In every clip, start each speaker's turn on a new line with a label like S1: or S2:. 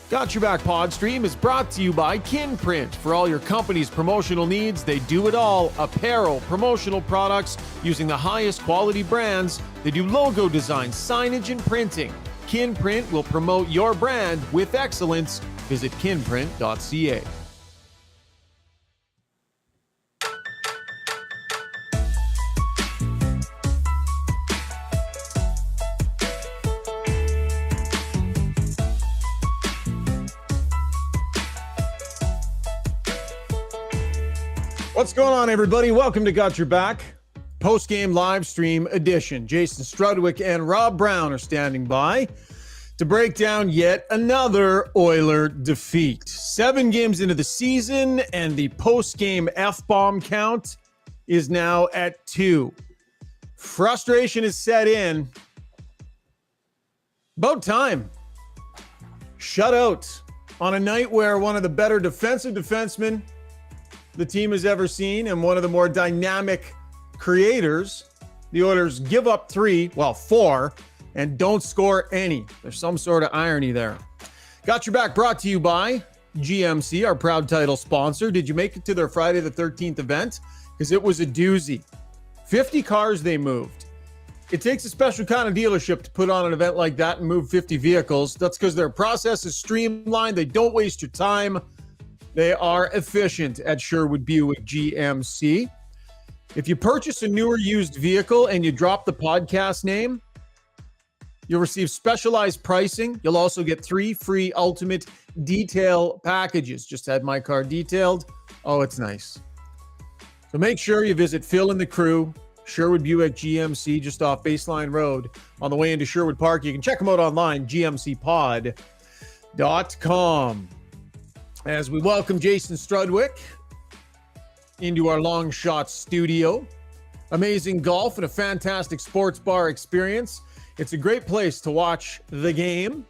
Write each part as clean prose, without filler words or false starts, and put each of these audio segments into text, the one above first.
S1: Got Your Back Podstream is brought to you by Kinprint. For all your company's promotional needs, they do it all. Apparel, promotional products using the highest quality brands. They do logo design, signage, and printing. Kinprint will promote your brand with excellence. Visit kinprint.ca. What's going on, everybody? Welcome to Got Your Back, post-game live stream edition. Jason Strudwick and Rob Brown are standing by to break down yet another Oiler defeat. 7 games into the season, and the post-game F-Bomb count is now at 2. Frustration is set in. About time. Shutout on a night where one of the better defensive defensemen the team has ever seen and one of the more dynamic creators, the Oilers give up 4, and don't score any. There's some sort of irony there. Got Your Back brought to you by GMC, our proud title sponsor. Did you make it to their Friday the 13th event? Because it was a doozy. 50 cars they moved. It takes a special kind of dealership to put on an event like that and move 50 vehicles. That's because their process is streamlined. They don't waste your time. They are efficient at Sherwood Buick GMC. If you purchase a newer used vehicle and you drop the podcast name, you'll receive specialized pricing. You'll also get 3 free ultimate detail packages. Just had my car detailed. Oh, it's nice. So make sure you visit Phil and the crew, Sherwood Buick GMC, just off Baseline Road on the way into Sherwood Park. You can check them out online, gmcpod.com. As we welcome Jason Strudwick into our Long Shot studio. Amazing golf and a fantastic sports bar experience. It's a great place to watch the game.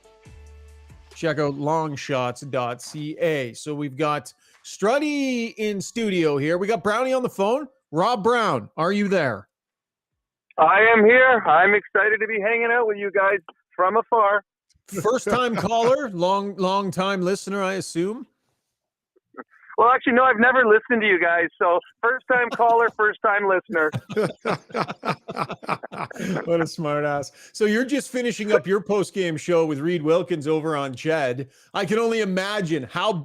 S1: Check out longshots.ca. So we've got Struddy in studio here. We got Brownie on the phone. Rob Brown, are you there?
S2: I am here. I'm excited to be hanging out with you guys from afar.
S1: First-time caller, long-time listener, I assume.
S2: Well, actually, no, I've never listened to you guys. So first-time caller, first-time listener.
S1: What a smart ass. So you're just finishing up your post-game show with Reed Wilkins over on Ched. I can only imagine how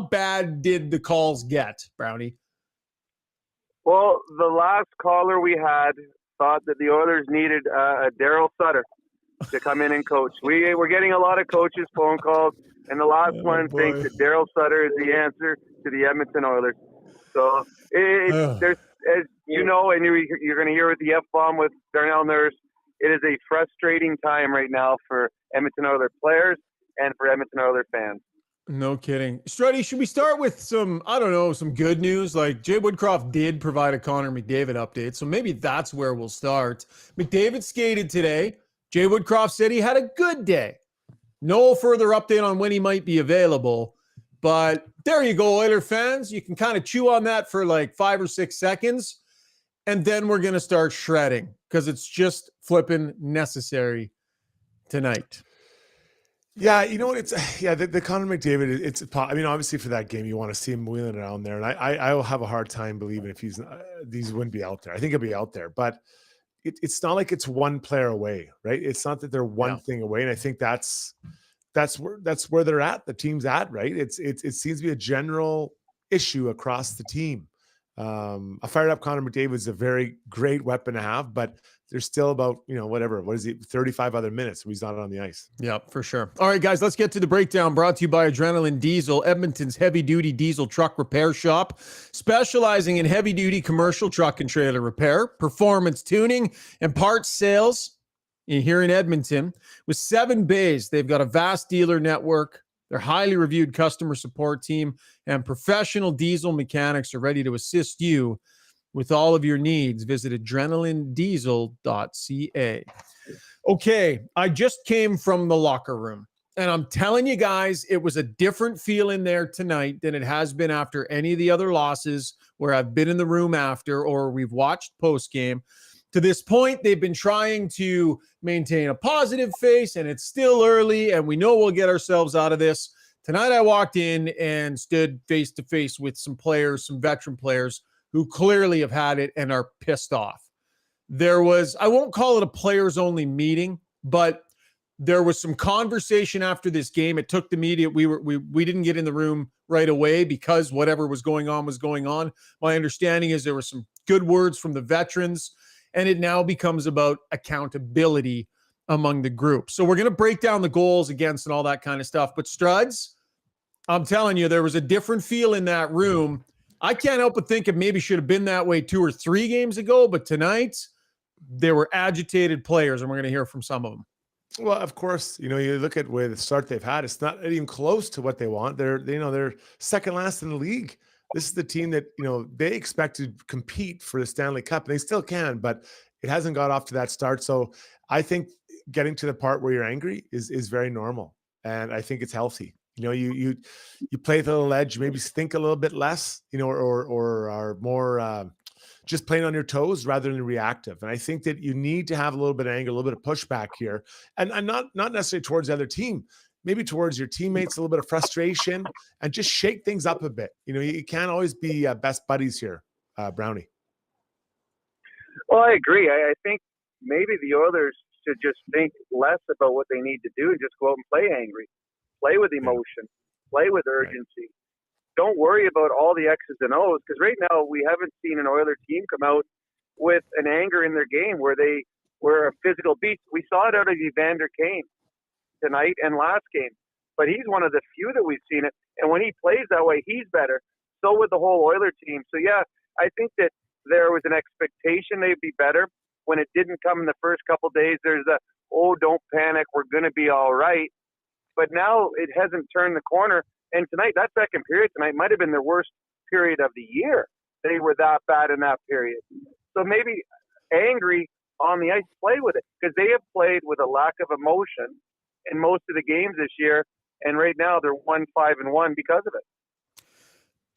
S1: bad did the calls get, Brownie?
S2: Well, the last caller we had thought that the Oilers needed a Daryl Sutter to come in and coach. We're getting a lot of coaches' phone calls, and the last one thinks that Daryl Sutter is the answer to the Edmonton Oilers. So there's, as you know, and you're going to hear with the F-Bomb with Darnell Nurse, it is a frustrating time right now for Edmonton Oilers players and for Edmonton Oilers fans.
S1: No kidding. Struddy, should we start with some good news? Like Jay Woodcroft did provide a Connor McDavid update, so maybe that's where we'll start. McDavid skated today. Jay Woodcroft said he had a good day. No further update on when he might be available. But there you go, Oiler fans. You can kind of chew on that for like 5 or 6 seconds. And then we're going to start shredding because it's just flipping necessary tonight.
S3: Yeah, you know what? The Connor McDavid, obviously for that game, you want to see him wheeling around there. And I will have a hard time believing if these wouldn't be out there. I think he'll be out there. But it's not like it's one player away, right? It's not that they're one thing away. And I think that's where they're at. The team's at, right? It seems to be a general issue across the team. A fired up Connor McDavid is a very great weapon to have, but there's still about, 35 other minutes he's not on the ice.
S1: Yeah, for sure. All right, guys, let's get to the breakdown brought to you by Adrenaline Diesel, Edmonton's heavy-duty diesel truck repair shop, specializing in heavy-duty commercial truck and trailer repair, performance tuning, and parts sales here in Edmonton. With 7 bays, they've got a vast dealer network. Their highly reviewed customer support team and professional diesel mechanics are ready to assist you with all of your needs. Visit adrenalinediesel.ca. Okay, I just came from the locker room, and I'm telling you guys, it was a different feel in there tonight than it has been after any of the other losses where I've been in the room after or we've watched post-game. To this point, they've been trying to maintain a positive face, and it's still early, and we know we'll get ourselves out of this. Tonight I walked in and stood face to face with some players, some veteran players who clearly have had it and are pissed off. There was, I won't call it a players only meeting, but there was some conversation after this game. It took the media. We didn't get in the room right away because whatever was going on was going on. My understanding is there were some good words from the veterans, and it now becomes about accountability among the group. So we're going to break down the goals against and all that kind of stuff. But Struds, I'm telling you, there was a different feel in that room. I can't help but think it maybe should have been that way 2 or 3 games ago, but tonight there were agitated players, and we're going to hear from some of them.
S3: Well, of course, you look at where the start they've had. It's not even close to what they want. They're second last in the league. This is the team that, they expect to compete for the Stanley Cup, and they still can, but it hasn't got off to that start. So I think getting to the part where you're angry is very normal, and I think it's healthy. You play with a little edge, maybe think a little bit less, or are more just playing on your toes rather than reactive. And I think that you need to have a little bit of anger, a little bit of pushback here, and not necessarily towards the other team, maybe towards your teammates, a little bit of frustration, and just shake things up a bit. You can't always be best buddies here, Brownie.
S2: Well, I agree. I think maybe the Oilers should just think less about what they need to do and just go out and play angry, play with emotion, play with urgency. Right. Don't worry about all the X's and O's, because right now we haven't seen an Oiler team come out with an anger in their game where they were a physical beast. We saw it out of Evander Kane tonight and last game, but he's one of the few that we've seen it. And when he plays that way, he's better. So would the whole Oiler team. So, yeah, I think that there was an expectation they'd be better. When it didn't come in the first couple days, there's don't panic, we're going to be all right. But now it hasn't turned the corner. And tonight, that second period tonight might have been their worst period of the year. They were that bad in that period. So maybe angry on the ice, play with it, because they have played with a lack of emotion in most of the games this year. And right now they're 1-5-1 because of it.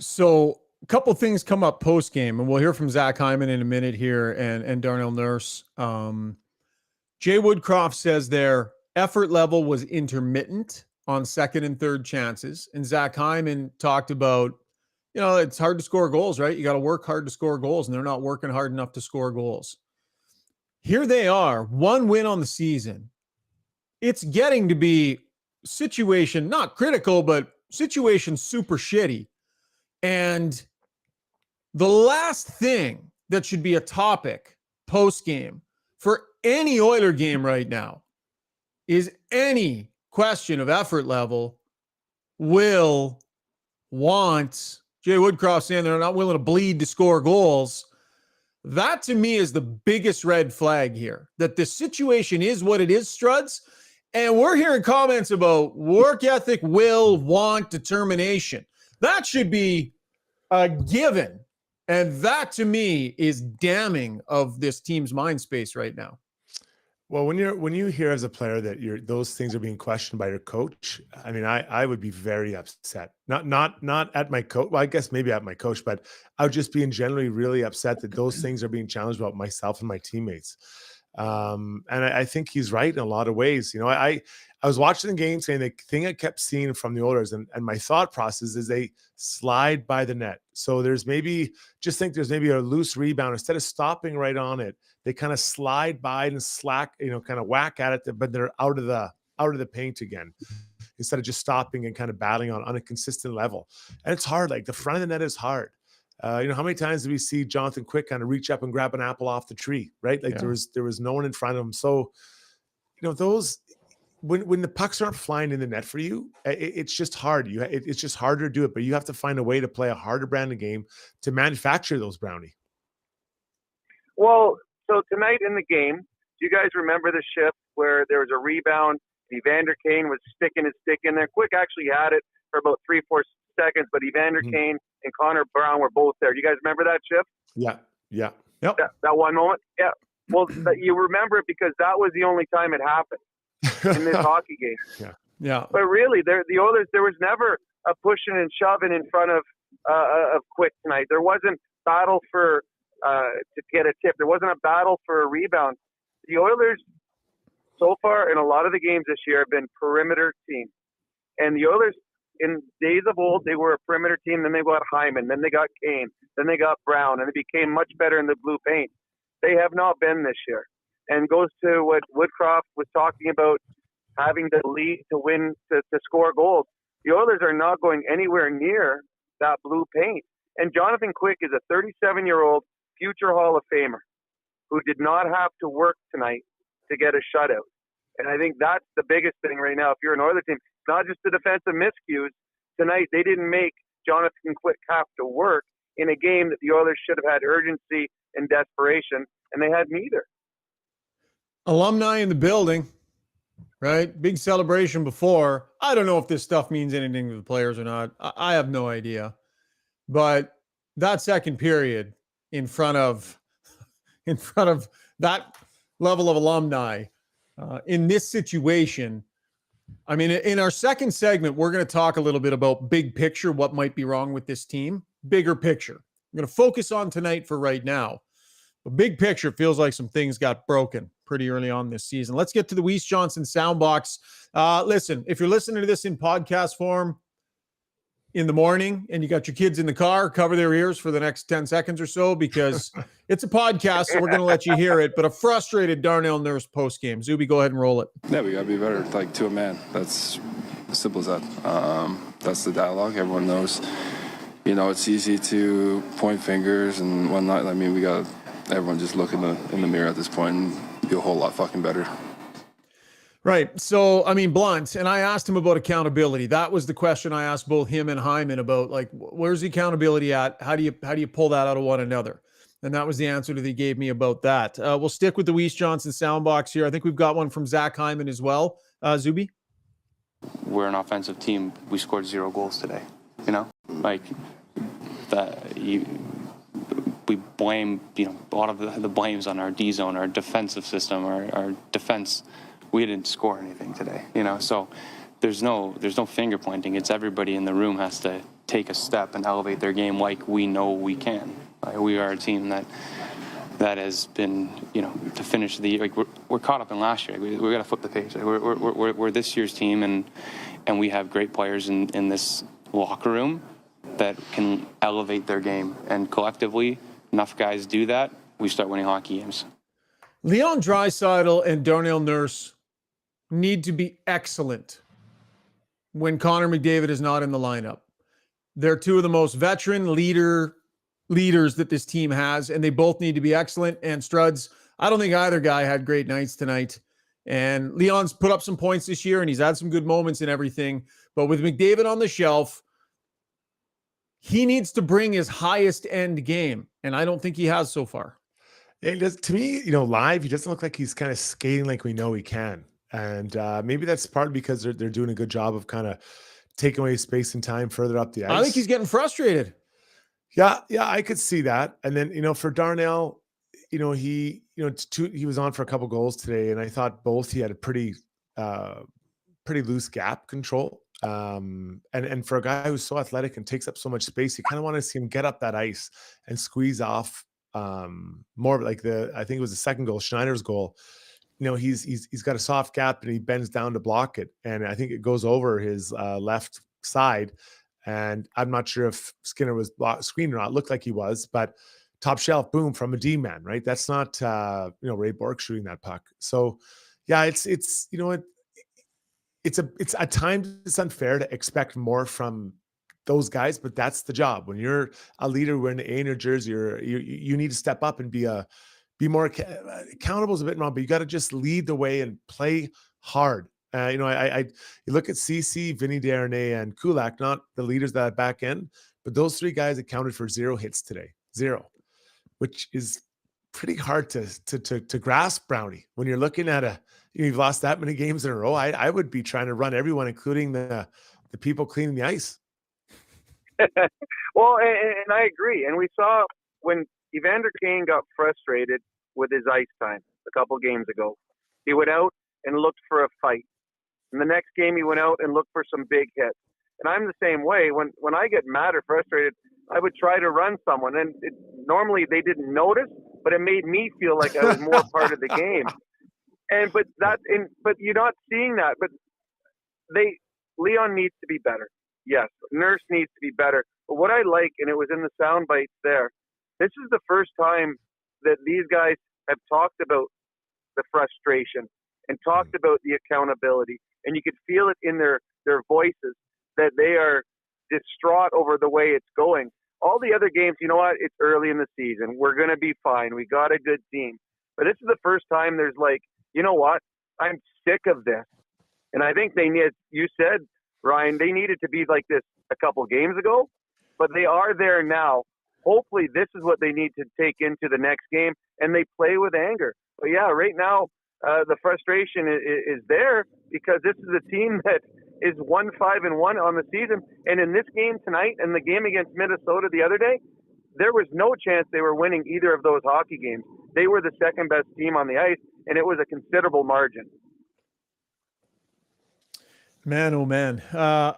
S1: So a couple things come up post game, and we'll hear from Zach Hyman in a minute here and Darnell Nurse. Jay Woodcroft says their effort level was intermittent on second and third chances. And Zach Hyman talked about, it's hard to score goals, right? You got to work hard to score goals, and they're not working hard enough to score goals. Here they are, 1 win on the season. It's getting to be situation, not critical, but situation super shitty. And the last thing that should be a topic post-game for any Oiler game right now is any question of effort level, want. Jay Woodcroft saying they're not willing to bleed to score goals. That to me is the biggest red flag here, that the situation is what it is, Struds. And we're hearing comments about work ethic, will, want, determination. That should be a given. And that to me is damning of this team's mind space right now.
S3: Well, when you hear as a player that those things are being questioned by your coach, I mean, I would be very upset. Not at my coach. Well, I guess maybe at my coach, but I would just be generally really upset that those things are being challenged about myself and my teammates. And I think he's right in a lot of ways. I was watching the game saying the thing I kept seeing from the Oilers and my thought process is they slide by the net. So there's maybe a loose rebound. Instead of stopping right on it, they kind of slide by and slack, kind of whack at it, but they're out of the paint again instead of just stopping and kind of battling on a consistent level. And it's hard. Like the front of the net is hard. How many times do we see Jonathan Quick kind of reach up and grab an apple off the tree, right? Like there was no one in front of him. So, those when the pucks aren't flying in the net for you, it's just hard. It's just harder to do it, but you have to find a way to play a harder brand of game to manufacture those, Brownie.
S2: Well, so tonight in the game, do you guys remember the shift where there was a rebound? Evander Kane was sticking his stick in there. Quick actually had it for about 3-4 seconds, but Evander Kane and Connor Brown were both there. Do you guys remember that shift?
S3: Yeah. Yep.
S2: That one moment? Yeah. Well, you remember it because that was the only time it happened in this hockey game.
S1: Yeah.
S2: But really, the Oilers, there was never a pushing and shoving in front of Quick tonight. There wasn't battle for to get a tip. There wasn't a battle for a rebound. The Oilers, so far in a lot of the games this year, have been perimeter teams. And the Oilers, in days of old, they were a perimeter team. Then they got Hyman. Then they got Kane. Then they got Brown. And they became much better in the blue paint. They have not been this year. And goes to what Woodcroft was talking about, having to lead to win, to score goals. The Oilers are not going anywhere near that blue paint. And Jonathan Quick is a 37-year-old future Hall of Famer who did not have to work tonight to get a shutout. And I think that's the biggest thing right now. If you're an Oilers team, it's not just the defensive miscues. Tonight, they didn't make Jonathan Quick have to work in a game that the Oilers should have had urgency and desperation, and they had neither.
S1: Alumni in the building, right? Big celebration before. I don't know if this stuff means anything to the players or not. I have no idea. But that second period in front of that level of alumni in this situation, I mean, in our second segment, we're going to talk a little bit about big picture, what might be wrong with this team, bigger picture. I'm going to focus on tonight for right now. But big picture feels like some things got broken pretty early on this season. Let's get to the Weiss Johnson soundbox. Listen, if you're listening to this in podcast form in the morning and you got your kids in the car, cover their ears for the next 10 seconds or so because it's a podcast, so we're going to let you hear it. But a frustrated Darnell Nurse post-game. Zuby, go ahead and roll it.
S4: Yeah, we got to be better, like to a man. That's as simple as that. That's the dialogue. Everyone knows. You know, it's easy to point fingers and whatnot. I mean, we got everyone just look in the mirror at this point and be a whole lot fucking better.
S1: Right. So, I mean, Blunt, and I asked him about accountability. That was the question I asked both him and Hyman about, like, where's the accountability at? How do you pull that out of one another? And that was the answer that he gave me about that. We'll stick with the Weiss Johnson soundbox here. I think we've got one from Zach Hyman as well. Zuby?
S5: We're an offensive team. We scored 0 goals today. You know, like that. We blame, you know, a lot of the blames on our D zone, our defensive system, our defense. We didn't score anything today, you know. So there's no finger pointing. It's everybody in the room has to take a step and elevate their game like we know we can. We are a team that has been, you know, to finish the year. Like we're caught up in last year. We got to flip the page. Like we're this year's team, and we have great players in this locker room that can elevate their game. And collectively, enough guys do that, we start winning hockey games.
S1: Leon Draisaitl and Darnell Nurse need to be excellent when Connor McDavid is not in the lineup. They're two of the most veteran leaders that this team has, and they both need to be excellent. And Struds, I don't think either guy had great nights tonight. And Leon's put up some points this year, and he's had some good moments and everything. But with McDavid on the shelf, he needs to bring his highest end game, and I don't think he has so far.
S3: It does, to me, you know, live, he doesn't look like he's kind of skating like we know he can. And maybe that's partly because they're doing a good job of kind of taking away space and time further up the ice.
S1: I think he's getting frustrated.
S3: Yeah, I could see that. And then, you know, for Darnell, you know, he was on for a couple goals today, and I thought both he had a pretty loose gap control. And for a guy who's so athletic and takes up so much space, you kind of want to see him get up that ice and squeeze off more like I think it was the second goal, Schneider's goal. You know, he's got a soft gap and he bends down to block it, and I think it goes over his left side. And I'm not sure if Skinner was screened or not. It looked like he was, but top shelf, boom, from a D-man, right? That's not Ray Bork shooting that puck. So yeah, it's you know, it's at times it's unfair to expect more from those guys, but that's the job. When you're a leader wearing the A in your jersey, you need to step up and be more accountable is a bit wrong, but you got to just lead the way and play hard. You look at CC, Vinny Darnay, and Kulak, not the leaders that back end, but those three guys accounted for 0 hits today, 0, which is pretty hard to grasp, Brownie. When you're looking at you've lost that many games in a row, I would be trying to run everyone, including the people cleaning the ice.
S2: Well, and I agree. And we saw when Evander Kane got frustrated with his ice time a couple games ago, he went out and looked for a fight. And the next game he went out and looked for some big hits. And I'm the same way. When I get mad or frustrated, I would try to run someone. And normally they didn't notice, but it made me feel like I was more part of the game. But you're not seeing that. But Leon needs to be better. yes, Nurse needs to be better. But what I like, and it was in the sound bites there, this is the first time that these guys have talked about the frustration and talked about the accountability. And you could feel it in their voices that they are distraught over the way it's going. All the other games, you know what? It's early in the season. We're going to be fine. We got a good team. But this is the first time there's like, you know what? I'm sick of this. And I think they need, you said, Ryan, they needed to be like this a couple games ago, but they are there now. Hopefully this is what they need to take into the next game, and they play with anger. But yeah, right now, the frustration is there because this is a team that is 1-5-1 on the season. And in this game tonight and the game against Minnesota the other day, there was no chance they were winning either of those hockey games. They were the second best team on the ice, and it was a considerable margin.
S1: Man, oh man.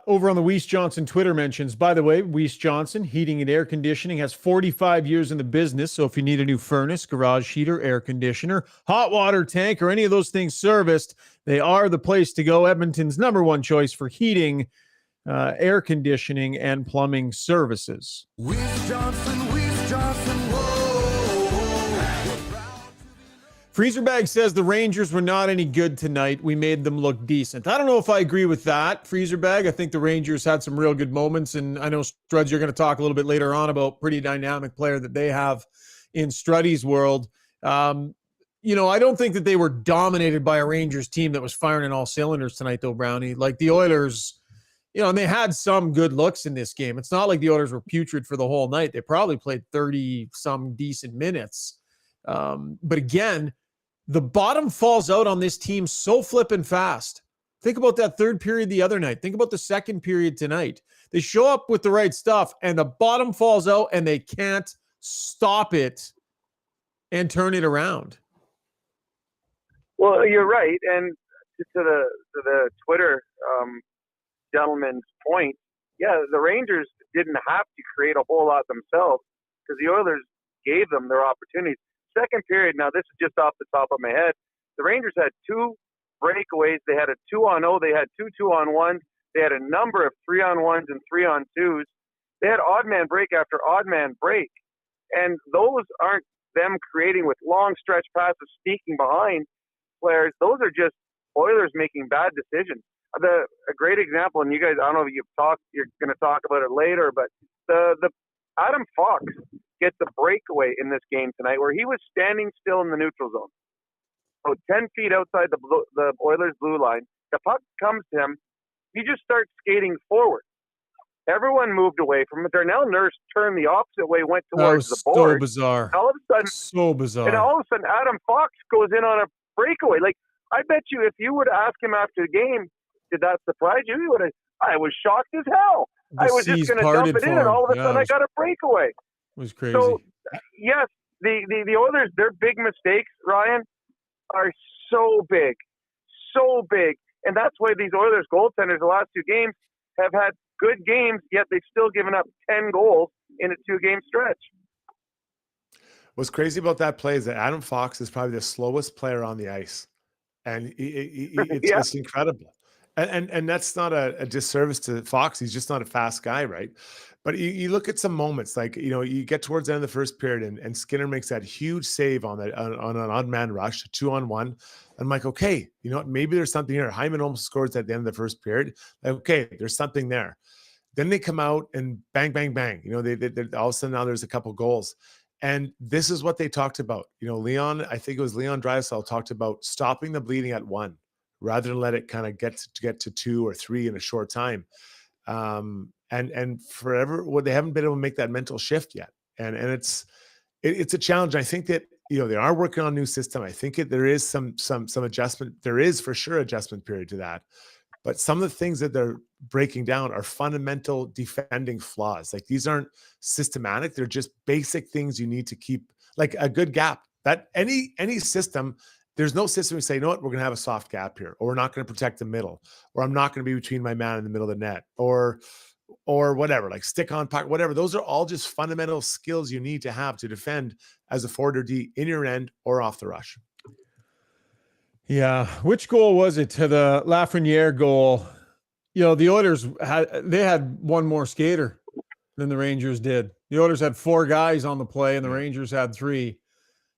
S1: Over on the Weiss Johnson Twitter mentions, by the way, Weiss Johnson Heating and Air Conditioning has 45 years in the business. So if you need a new furnace, garage heater, air conditioner, hot water tank, or any of those things serviced, they are the place to go. Edmonton's #1 choice for heating, air conditioning, and plumbing services.
S6: Weiss Johnson, whoa.
S1: Freezerbag says the Rangers were not any good tonight. We made them look decent. I don't know if I agree with that, Freezerbag. I think the Rangers had some real good moments, and I know, Struds, you're going to talk a little bit later on about pretty dynamic player that they have in Struddy's world. You know, I don't think that they were dominated by a Rangers team that was firing in all cylinders tonight, though, Brownie. Like the Oilers, you know, and they had some good looks in this game. It's not like the Oilers were putrid for the whole night. They probably played 30-some decent minutes. But again, the bottom falls out on this team so flippin' fast. Think about that third period the other night. Think about the second period tonight. They show up with the right stuff, and the bottom falls out, and they can't stop it and turn it around.
S2: Well, you're right. And to the Twitter gentleman's point, yeah, the Rangers didn't have to create a whole lot themselves because the Oilers gave them their opportunities. Second period, now this is just off the top of my head, the Rangers had 2 breakaways. They had a 2-on-0. They had 2 2-on-1s. They had a number of 3-on-1s and 3-on-2s. They had odd man break after odd man break. And those aren't them creating with long stretch passes, sneaking behind players. Those are just Oilers making bad decisions. A great example, and you guys, I don't know if you're going to talk about it later, but the Adam Fox gets a breakaway in this game tonight where he was standing still in the neutral zone. So 10 feet outside the Oilers' blue line, the puck comes to him. He just starts skating forward. Everyone moved away from it. Darnell Nurse turned the opposite way, went towards the board.
S1: So bizarre.
S2: All of a sudden,
S1: so bizarre.
S2: And all of a sudden, Adam Fox goes in on a breakaway. Like, I bet you if you would ask him after the game, did that surprise you? He would have. I was shocked as hell. I was just going to dump it in, and all of a sudden I got a breakaway.
S1: It was crazy.
S2: So, yes, the Oilers, their big mistakes, Ryan, are so big. And that's why these Oilers goaltenders the last 2 games have had good games, yet they've still given up 10 goals in a 2-game stretch.
S3: What's crazy about that play is that Adam Fox is probably the slowest player on the ice. And it's incredible. And that's not a disservice to Fox. He's just not a fast guy, right? But you look at some moments, like, you know, you get towards the end of the first period and Skinner makes that huge save on an odd man rush, 2-on-1. I'm like, okay, you know what? Maybe there's something here. Hyman almost scores at the end of the first period. Like, okay, there's something there. Then they come out and bang, bang, bang. You know, they all of a sudden now there's a couple goals. And this is what they talked about. You know, I think it was Leon Draisaitl talked about stopping the bleeding at 1 rather than let it kind of get to 2 or 3 in a short time. And forever, they haven't been able to make that mental shift yet. And it's a challenge. I think that, you know, they are working on a new system. I think there is some adjustment. There is for sure adjustment period to that. But some of the things that they're breaking down are fundamental defending flaws. Like, these aren't systematic. They're just basic things you need to keep, like a good gap. That any system, there's no system we say, you know what, we're going to have a soft gap here, or we're not going to protect the middle, or I'm not going to be between my man in the middle of the net, or whatever, like stick on puck, whatever. Those are all just fundamental skills you need to have to defend as a forward or D in your end or off the rush.
S1: Yeah. Which goal was it? To the Lafreniere goal. The Oilers had one more skater than the Rangers did. The Oilers had 4 guys on the play, and the Rangers had 3.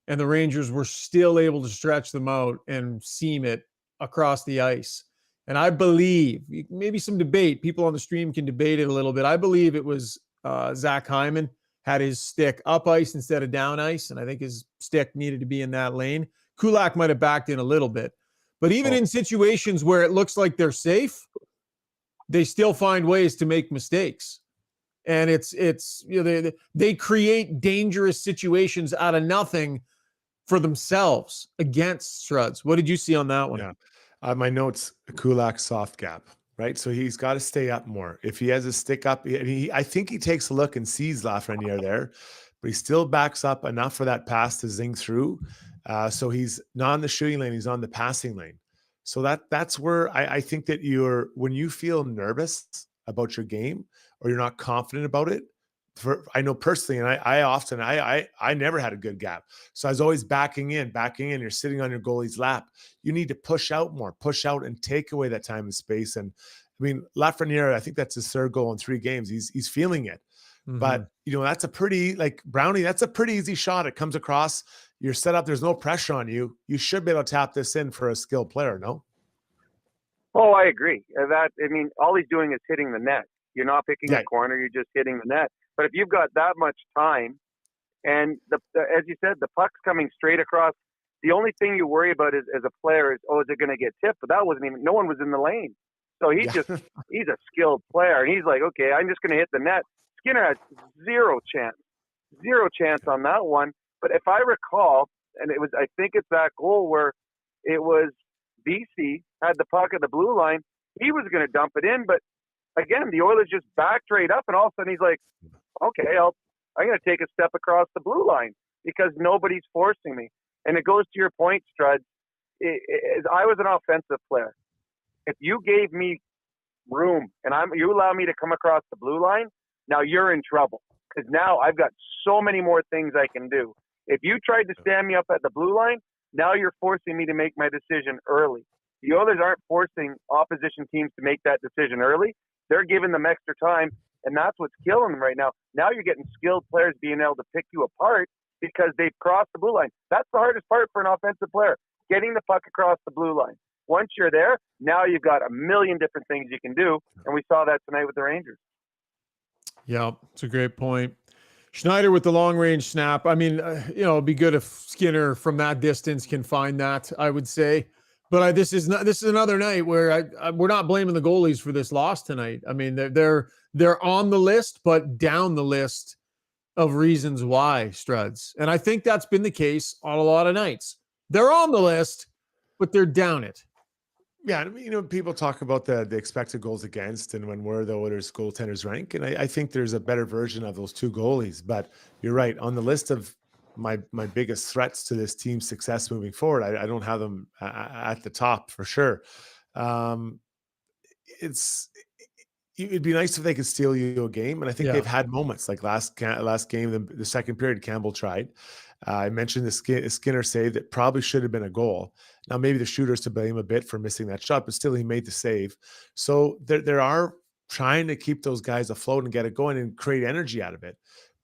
S1: And the Rangers were still able to stretch them out and seam it across the ice. And I believe, maybe some debate, people on the stream can debate it a little bit. I believe it was Zach Hyman had his stick up ice instead of down ice, and I think his stick needed to be in that lane. Kulak might have backed in a little bit. But even in situations where it looks like they're safe, they still find ways to make mistakes. And they create dangerous situations out of nothing for themselves against Struds. What did you see on that one?
S3: Yeah. My notes, Kulak soft gap, right? So he's got to stay up more. If he has a stick up, I think he takes a look and sees Lafreniere there, but he still backs up enough for that pass to zing through. So he's not in the shooting lane, he's on the passing lane. So that's where I think that when you feel nervous about your game or you're not confident about it, I know personally, and I never had a good gap. So I was always backing in. You're sitting on your goalie's lap. You need to push out more, push out and take away that time and space. And I mean, Lafreniere, I think that's his 3rd goal in 3 games. He's feeling it. Mm-hmm. But that's a pretty, like Brownie, that's a pretty easy shot. It comes across, you're set up. There's no pressure on you. You should be able to tap this in for a skilled player. No?
S2: Oh, I agree. All he's doing is hitting the net. You're not picking a corner. You're just hitting the net. But if you've got that much time, and as you said, the puck's coming straight across, the only thing you worry about as a player is it going to get tipped? But that wasn't even. No one was in the lane, so he's a skilled player, and he's like, okay, I'm just going to hit the net. Skinner had zero chance on that one. But if I recall, and I think it's that goal where it was BC had the puck at the blue line. He was going to dump it in, but again, the Oilers just backed right up, and all of a sudden he's like, okay, I'm going to take a step across the blue line because nobody's forcing me. And it goes to your point, Strud. I was an offensive player. If you gave me room and you allow me to come across the blue line, now you're in trouble because now I've got so many more things I can do. If you tried to stand me up at the blue line, now you're forcing me to make my decision early. The Oilers aren't forcing opposition teams to make that decision early. They're giving them extra time, and that's what's killing them right now. Now you're getting skilled players being able to pick you apart because they've crossed the blue line. That's the hardest part for an offensive player, getting the puck across the blue line. Once you're there, now you've got a million different things you can do, and we saw that tonight with the Rangers.
S1: Yeah, it's a great point. Schneider with the long-range snap. I mean, it'd be good if Skinner from that distance can find that, I would say. But this is another night where we're not blaming the goalies for this loss tonight. I mean, they're on the list, but down the list of reasons why, Struds. And I think that's been the case on a lot of nights. They're on the list, but they're down it.
S3: Yeah, people talk about the expected goals against and where the Oilers goaltenders rank, and I think there's a better version of those 2 goalies. But you're right, on the list of my biggest threats to this team's success moving forward, I don't have them at the top for sure. It'd be nice if they could steal you a game, and I think they've had moments like last game, the second period, Campbell tried. I mentioned the Skinner save that probably should have been a goal. Now maybe the shooter's to blame a bit for missing that shot, but still he made the save. So there are trying to keep those guys afloat and get it going and create energy out of it,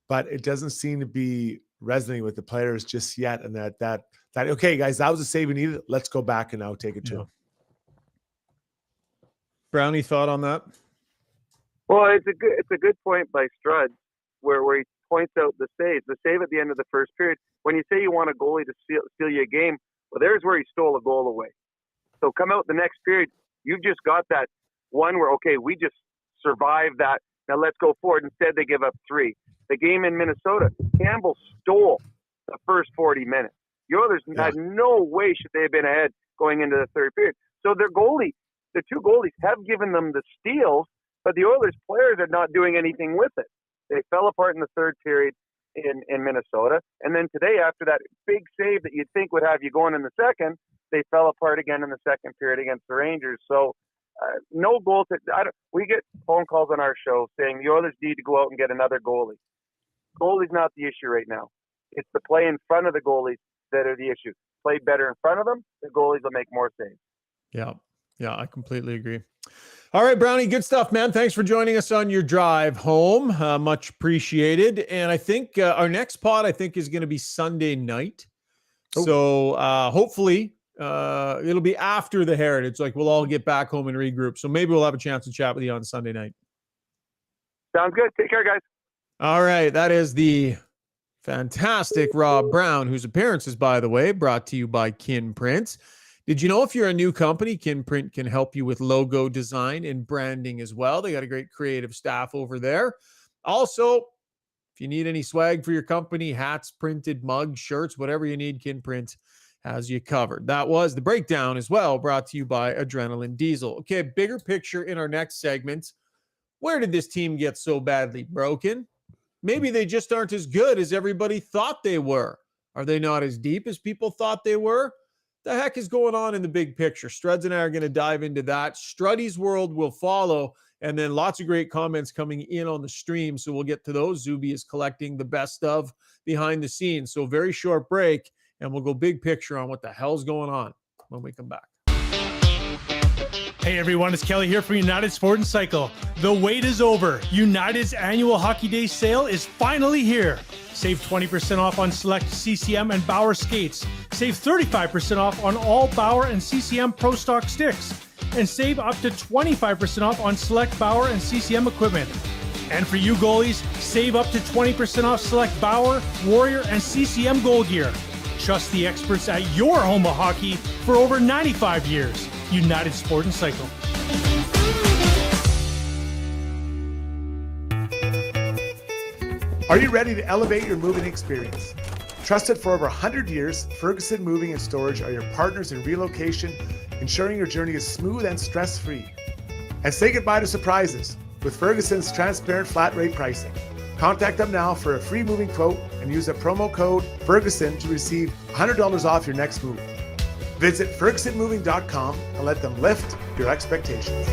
S3: but it doesn't seem to be resonating with the players just yet. And that okay, guys, that was a save we needed. Let's go back and now take it to them.
S1: Brownie, thought on that?
S2: Well, it's a good point by Strud where he points out the save at the end of the first period. When you say you want a goalie to steal you a game, well, there's where he stole a goal away. So come out the next period, you've just got that one where, okay, we just survived that. Now let's go forward. Instead, they give up 3. The game in Minnesota, Campbell stole the first 40 minutes. The Oilers had no way should they have been ahead going into the third period. So the 2 goalies have given them the steals, but the Oilers players are not doing anything with it. They fell apart in the third period in Minnesota. And then today, after that big save that you'd think would have you going in the second, they fell apart again in the second period against the Rangers. So no goal. We get phone calls on our show saying the Oilers need to go out and get another goalie. Goalie's not the issue right now. It's the play in front of the goalies that are the issue. Play better in front of them, the goalies will make more saves.
S1: Yeah, I completely agree. All right, Brownie, good stuff, man. Thanks for joining us on your drive home. Much appreciated. And I think our next pod, is going to be Sunday night. So hopefully it'll be after the Heritage. Like we'll all get back home and regroup. So maybe we'll have a chance to chat with you on Sunday night.
S2: Sounds good. Take care, guys.
S1: All right. That is the fantastic Rob Brown, whose appearances, by the way, brought to you by Kinprint. Did you know if you're a new company, Kinprint can help you with logo design and branding as well? They got a great creative staff over there. Also, if you need any swag for your company, hats, printed mugs, shirts, whatever you need, Kinprint has you covered. That was the breakdown as well, brought to you by Adrenaline Diesel. Okay, bigger picture in our next segment. Where did this team get so badly broken? Maybe they just aren't as good as everybody thought they were. Are they not as deep as people thought they were? The heck is going on in the big picture? Struds and I are going to dive into that. Struddy's World will follow, and then lots of great comments coming in on the stream, so we'll get to those. Zuby is collecting the best of behind the scenes. So very short break, and we'll go big picture on what the hell's going on when we come back.
S7: Hey everyone, it's Kelly here from United Sport and Cycle. The wait is over. United's annual Hockey Day sale is finally here. Save 20% off on select CCM and Bauer skates. Save 35% off on all Bauer and CCM Pro Stock sticks. And save up to 25% off on select Bauer and CCM equipment. And for you goalies, save up to 20% off select Bauer, Warrior, and CCM goal gear. Trust the experts at your home of hockey for over 95 years. United Sport and Cycle.
S3: Are you ready to elevate your moving experience? Trusted for over 100 years, Ferguson Moving and Storage are your partners in relocation, ensuring your journey is smooth and stress-free. And say goodbye to surprises with Ferguson's transparent flat rate pricing. Contact them now for a free moving quote and use a promo code Ferguson to receive $100 off your next move. Visit FergusonMoving.com and let them lift your expectations.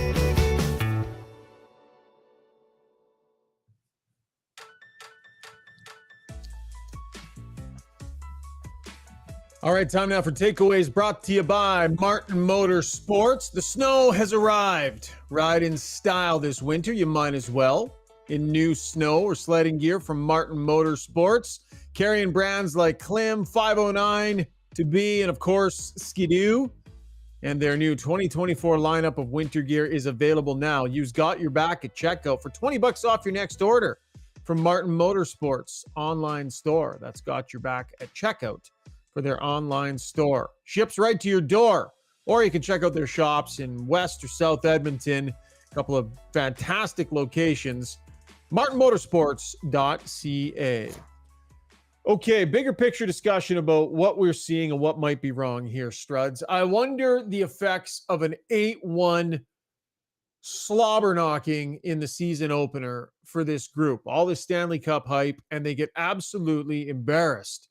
S1: All right, time now for takeaways brought to you by Martin Motorsports. The snow has arrived. Ride in style this winter. You might as well. In new snow or sledding gear from Martin Motorsports. Carrying brands like Klim, 509, To Be, and of course, Skidoo. And their new 2024 lineup of winter gear is available now. Use Got Your Back at checkout for $20 off your next order from Martin Motorsports online store. That's Got Your Back at checkout for their online store. Ships right to your door. Or you can check out their shops in West or South Edmonton. A couple of fantastic locations. martinmotorsports.ca. Okay, bigger picture discussion about what we're seeing and what might be wrong here, Struds. I wonder the effects of an 8-1 slobber knocking in the season opener for this group. All the Stanley Cup hype, and they get absolutely embarrassed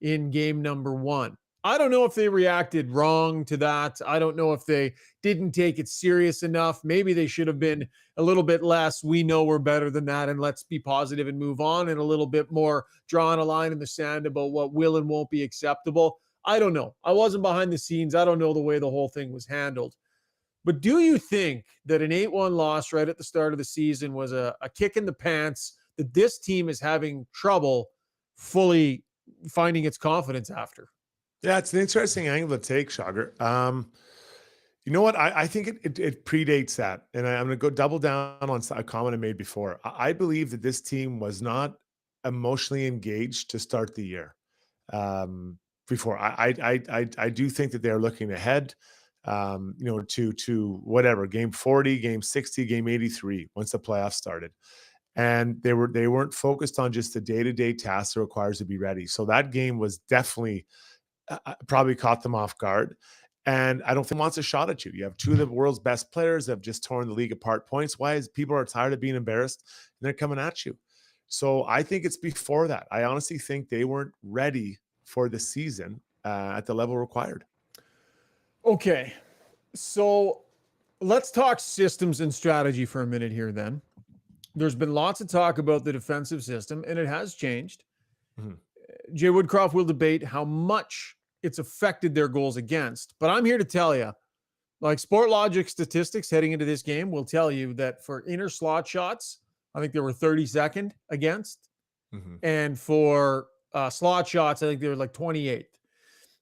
S1: in game number 1. I don't know if they reacted wrong to that. I don't know if they didn't take it serious enough. Maybe they should have been a little bit less. We know we're better than that, and let's be positive and move on, and a little bit more drawing a line in the sand about what will and won't be acceptable. I don't know. I wasn't behind the scenes. I don't know the way the whole thing was handled. But do you think that an 8-1 loss right at the start of the season was a kick in the pants, that this team is having trouble fully finding its confidence after?
S3: Yeah, it's an interesting angle to take, Shagar. You know what? I think it predates that. And I'm going to go double down on a comment I made before. I believe that this team was not emotionally engaged to start the year. Before I do think that they're looking ahead, to whatever, game 40, game 60, game 83, once the playoffs started. And they weren't focused on just the day-to-day tasks it requires to be ready. So that game was definitely probably caught them off guard. And I don't think wants a shot at you. You have two of the world's best players that have just torn the league apart points. Why is people are tired of being embarrassed and they're coming at you? So I think it's before that. I honestly think they weren't ready for the season at the level required.
S1: Okay. So let's talk systems and strategy for a minute here then. There's been lots of talk about the defensive system, and it has changed. Mm-hmm. Jay Woodcroft will debate how much it's affected their goals against. But I'm here to tell you, Like Sportlogic statistics heading into this game will tell you that for inner slot shots, I think they were 32nd against. And for slot shots, I think they were like 28th.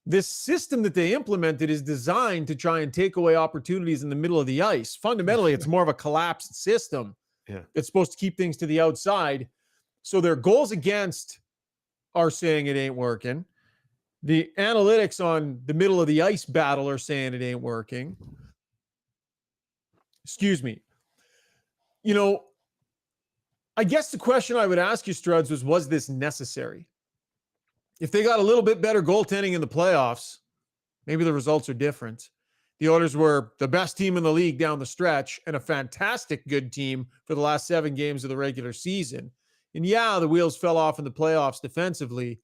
S1: This system that they implemented is designed to try and take away opportunities in the middle of the ice. Fundamentally, it's more of a collapsed system.
S3: Yeah.
S1: It's supposed to keep things to the outside. So their goals against are saying it ain't working. The analytics on the middle of the ice battle are saying it ain't working. Excuse me. You know, I guess the question I would ask you, Struds, was this necessary? If they got a little bit better goaltending in the playoffs, maybe the results are different. The Oilers were the best team in the league down the stretch and a fantastic good team for the last 7 games of the regular season. And yeah, the wheels fell off in the playoffs defensively.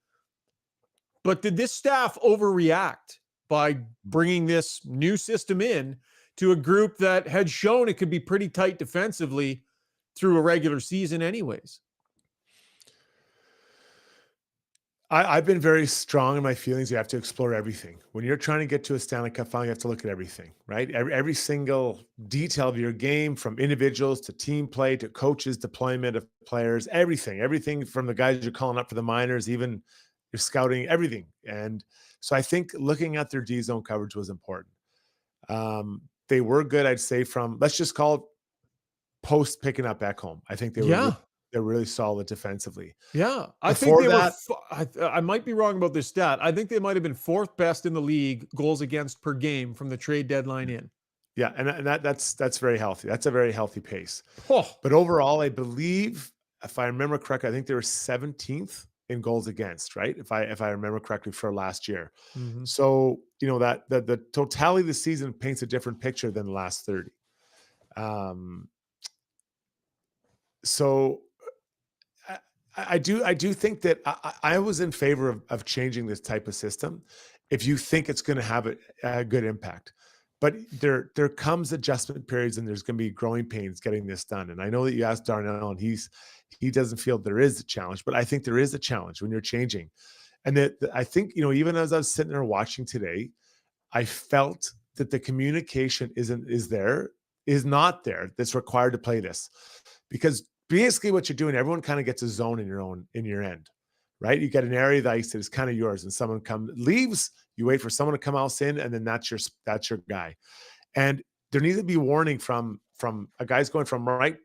S1: But did this staff overreact by bringing this new system in to a group that had shown it could be pretty tight defensively through a regular season anyways?
S3: I've been very strong in my feelings. You have to explore everything. When you're trying to get to a Stanley Cup final, you have to look at everything, right? Every single detail of your game, from individuals to team play to coaches, deployment of players, everything from the guys you're calling up for the minors, even your scouting, everything. And so I think looking at their D zone coverage was important. They were good, I'd say, from, let's just call it post picking up back home. I think they were they're really solid defensively.
S1: Yeah. I think they were, I might be wrong about this stat. I think they might have been 4th best in the league goals against per game from the trade deadline in.
S3: Yeah. And that's very healthy. That's a very healthy pace.
S1: Oh.
S3: But overall, I believe, if I remember correctly, I think they were 17th in goals against, right? If I remember correctly, for last year.
S1: Mm-hmm.
S3: So, you know, that the totality of the season paints a different picture than the last 30. So I do think that I was in favor of changing this type of system if you think it's going to have a good impact. But there comes adjustment periods, and there's going to be growing pains getting this done. And I know that you asked Darnell, and he doesn't feel there is a challenge, but I think there is a challenge when you're changing. And that I think, you know, even as I was sitting there watching today, I felt that the communication is not there that's required to play this. Because basically what you're doing, everyone kind of gets a zone in your end, right? You get an area of the ice that is kind of yours, and someone leaves, you wait for someone to come else in, and then that's your guy. And there needs to be warning from a guy's going from right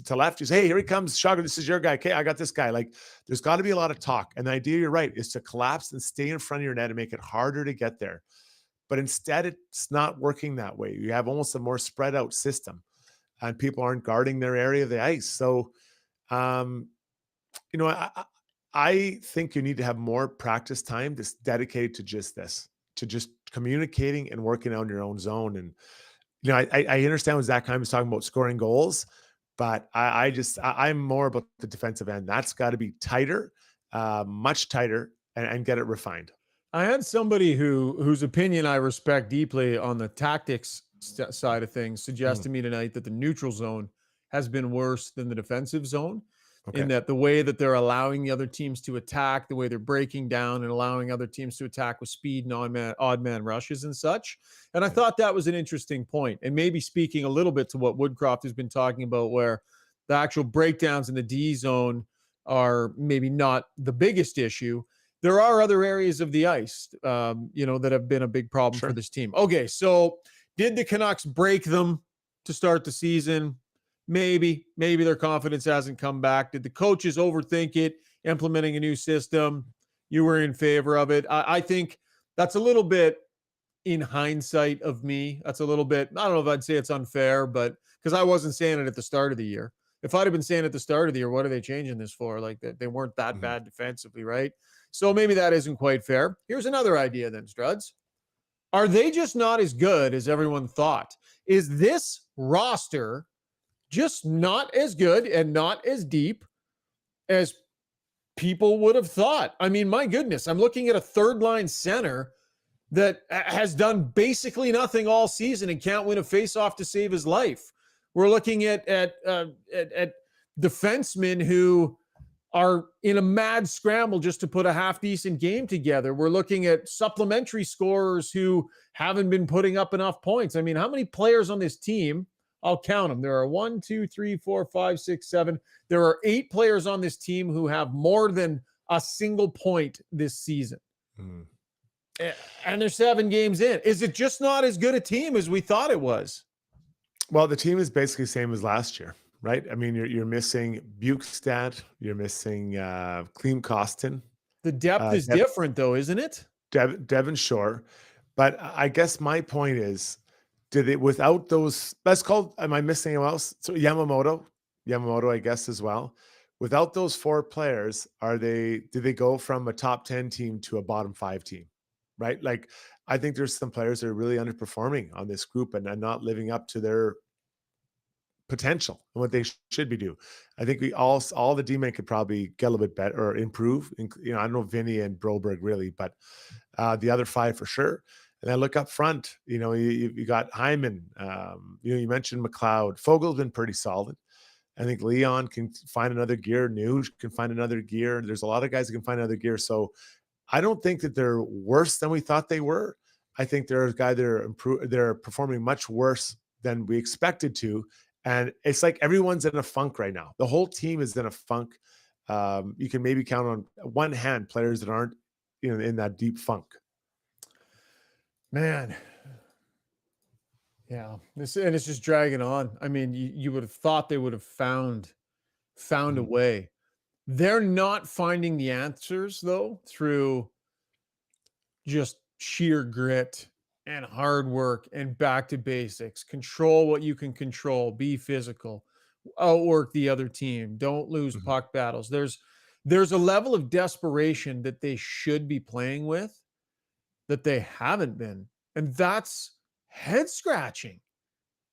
S3: to left. You say, hey, here he comes, Shagar, this is your guy. Okay, I got this guy. Like, there's got to be a lot of talk. And the idea, you're right, is to collapse and stay in front of your net and make it harder to get there. But instead, it's not working that way. You have almost a more spread out system, and people aren't guarding their area of the ice. So, you know, I think you need to have more practice time that's dedicated to just this, to just communicating and working on your own zone. And, you know, I understand what Zach Heim was talking about, scoring goals, but I'm more about the defensive end. That's got to be tighter, much tighter, and get it refined.
S1: I had somebody whose opinion I respect deeply on the tactics side of things suggest to me tonight that the neutral zone has been worse than the defensive zone, in that the way that they're allowing the other teams to attack, the way they're breaking down and allowing other teams to attack with speed and odd man rushes and such. And I thought that was an interesting point, and maybe speaking a little bit to what Woodcroft has been talking about, where the actual breakdowns in the D zone are maybe not the biggest issue. There are other areas of the ice, you know, that have been a big problem for this team. Okay, so did the Canucks break them to start the season? Maybe their confidence hasn't come back. Did the coaches overthink it, implementing a new system? You were in favor of it. I think that's a little bit, in hindsight of me, that's a little bit, I don't know if I'd say it's unfair, but because I wasn't saying it at the start of the year. If I'd have been saying at the start of the year, what are they changing this for? Like, that they weren't that bad defensively, right? So maybe that isn't quite fair. Here's another idea then, Struds. Are they just not as good as everyone thought? Is this roster just not as good and not as deep as people would have thought? I mean, my goodness, I'm looking at a third line center that has done basically nothing all season and can't win a faceoff to save his life. We're looking at defensemen who are in a mad scramble just to put a half decent game together. We're looking at supplementary scorers who haven't been putting up enough points. I mean, how many players on this team? I'll count them. There are 1, 2, 3, 4, 5, 6, 7. There are 8 players on this team who have more than a single point this season.
S3: Mm.
S1: And they're 7 games in. Is it just not as good a team as we thought it was?
S3: Well, the team is basically the same as last year, right? I mean, you're missing Bukestad, you're missing Clem Costin.
S1: The depth is different, though, isn't it?
S3: Devon Shore. But I guess my point is, without those, am I missing anyone else? So Yamamoto, I guess, as well. Without those 4 players, did they go from a top 10 team to a bottom 5 team? Right? Like, I think there's some players that are really underperforming on this group and not living up to their potential and what they should be doing. I think all the D-men could probably get a little bit better or improve. I don't know Vinny and Broberg really, but the other 5 for sure. And I look up front, you got Hyman, you mentioned McLeod. Fogel's been pretty solid. I think Leon can find another gear. Nuge can find another gear. There's a lot of guys that can find another gear. So I don't think that they're worse than we thought they were. I think there's guys that they're performing much worse than we expected to. And it's like everyone's in a funk right now. The whole team is in a funk. You can maybe count on one hand players that aren't, in that deep funk.
S1: Man. Yeah. It's just dragging on. I mean, you would have thought they would have found a way. They're not finding the answers, though, through just sheer grit and hard work and back to basics. Control what you can control. Be physical. Outwork the other team. Don't lose puck battles. There's a level of desperation that they should be playing with that they haven't been. And that's head-scratching.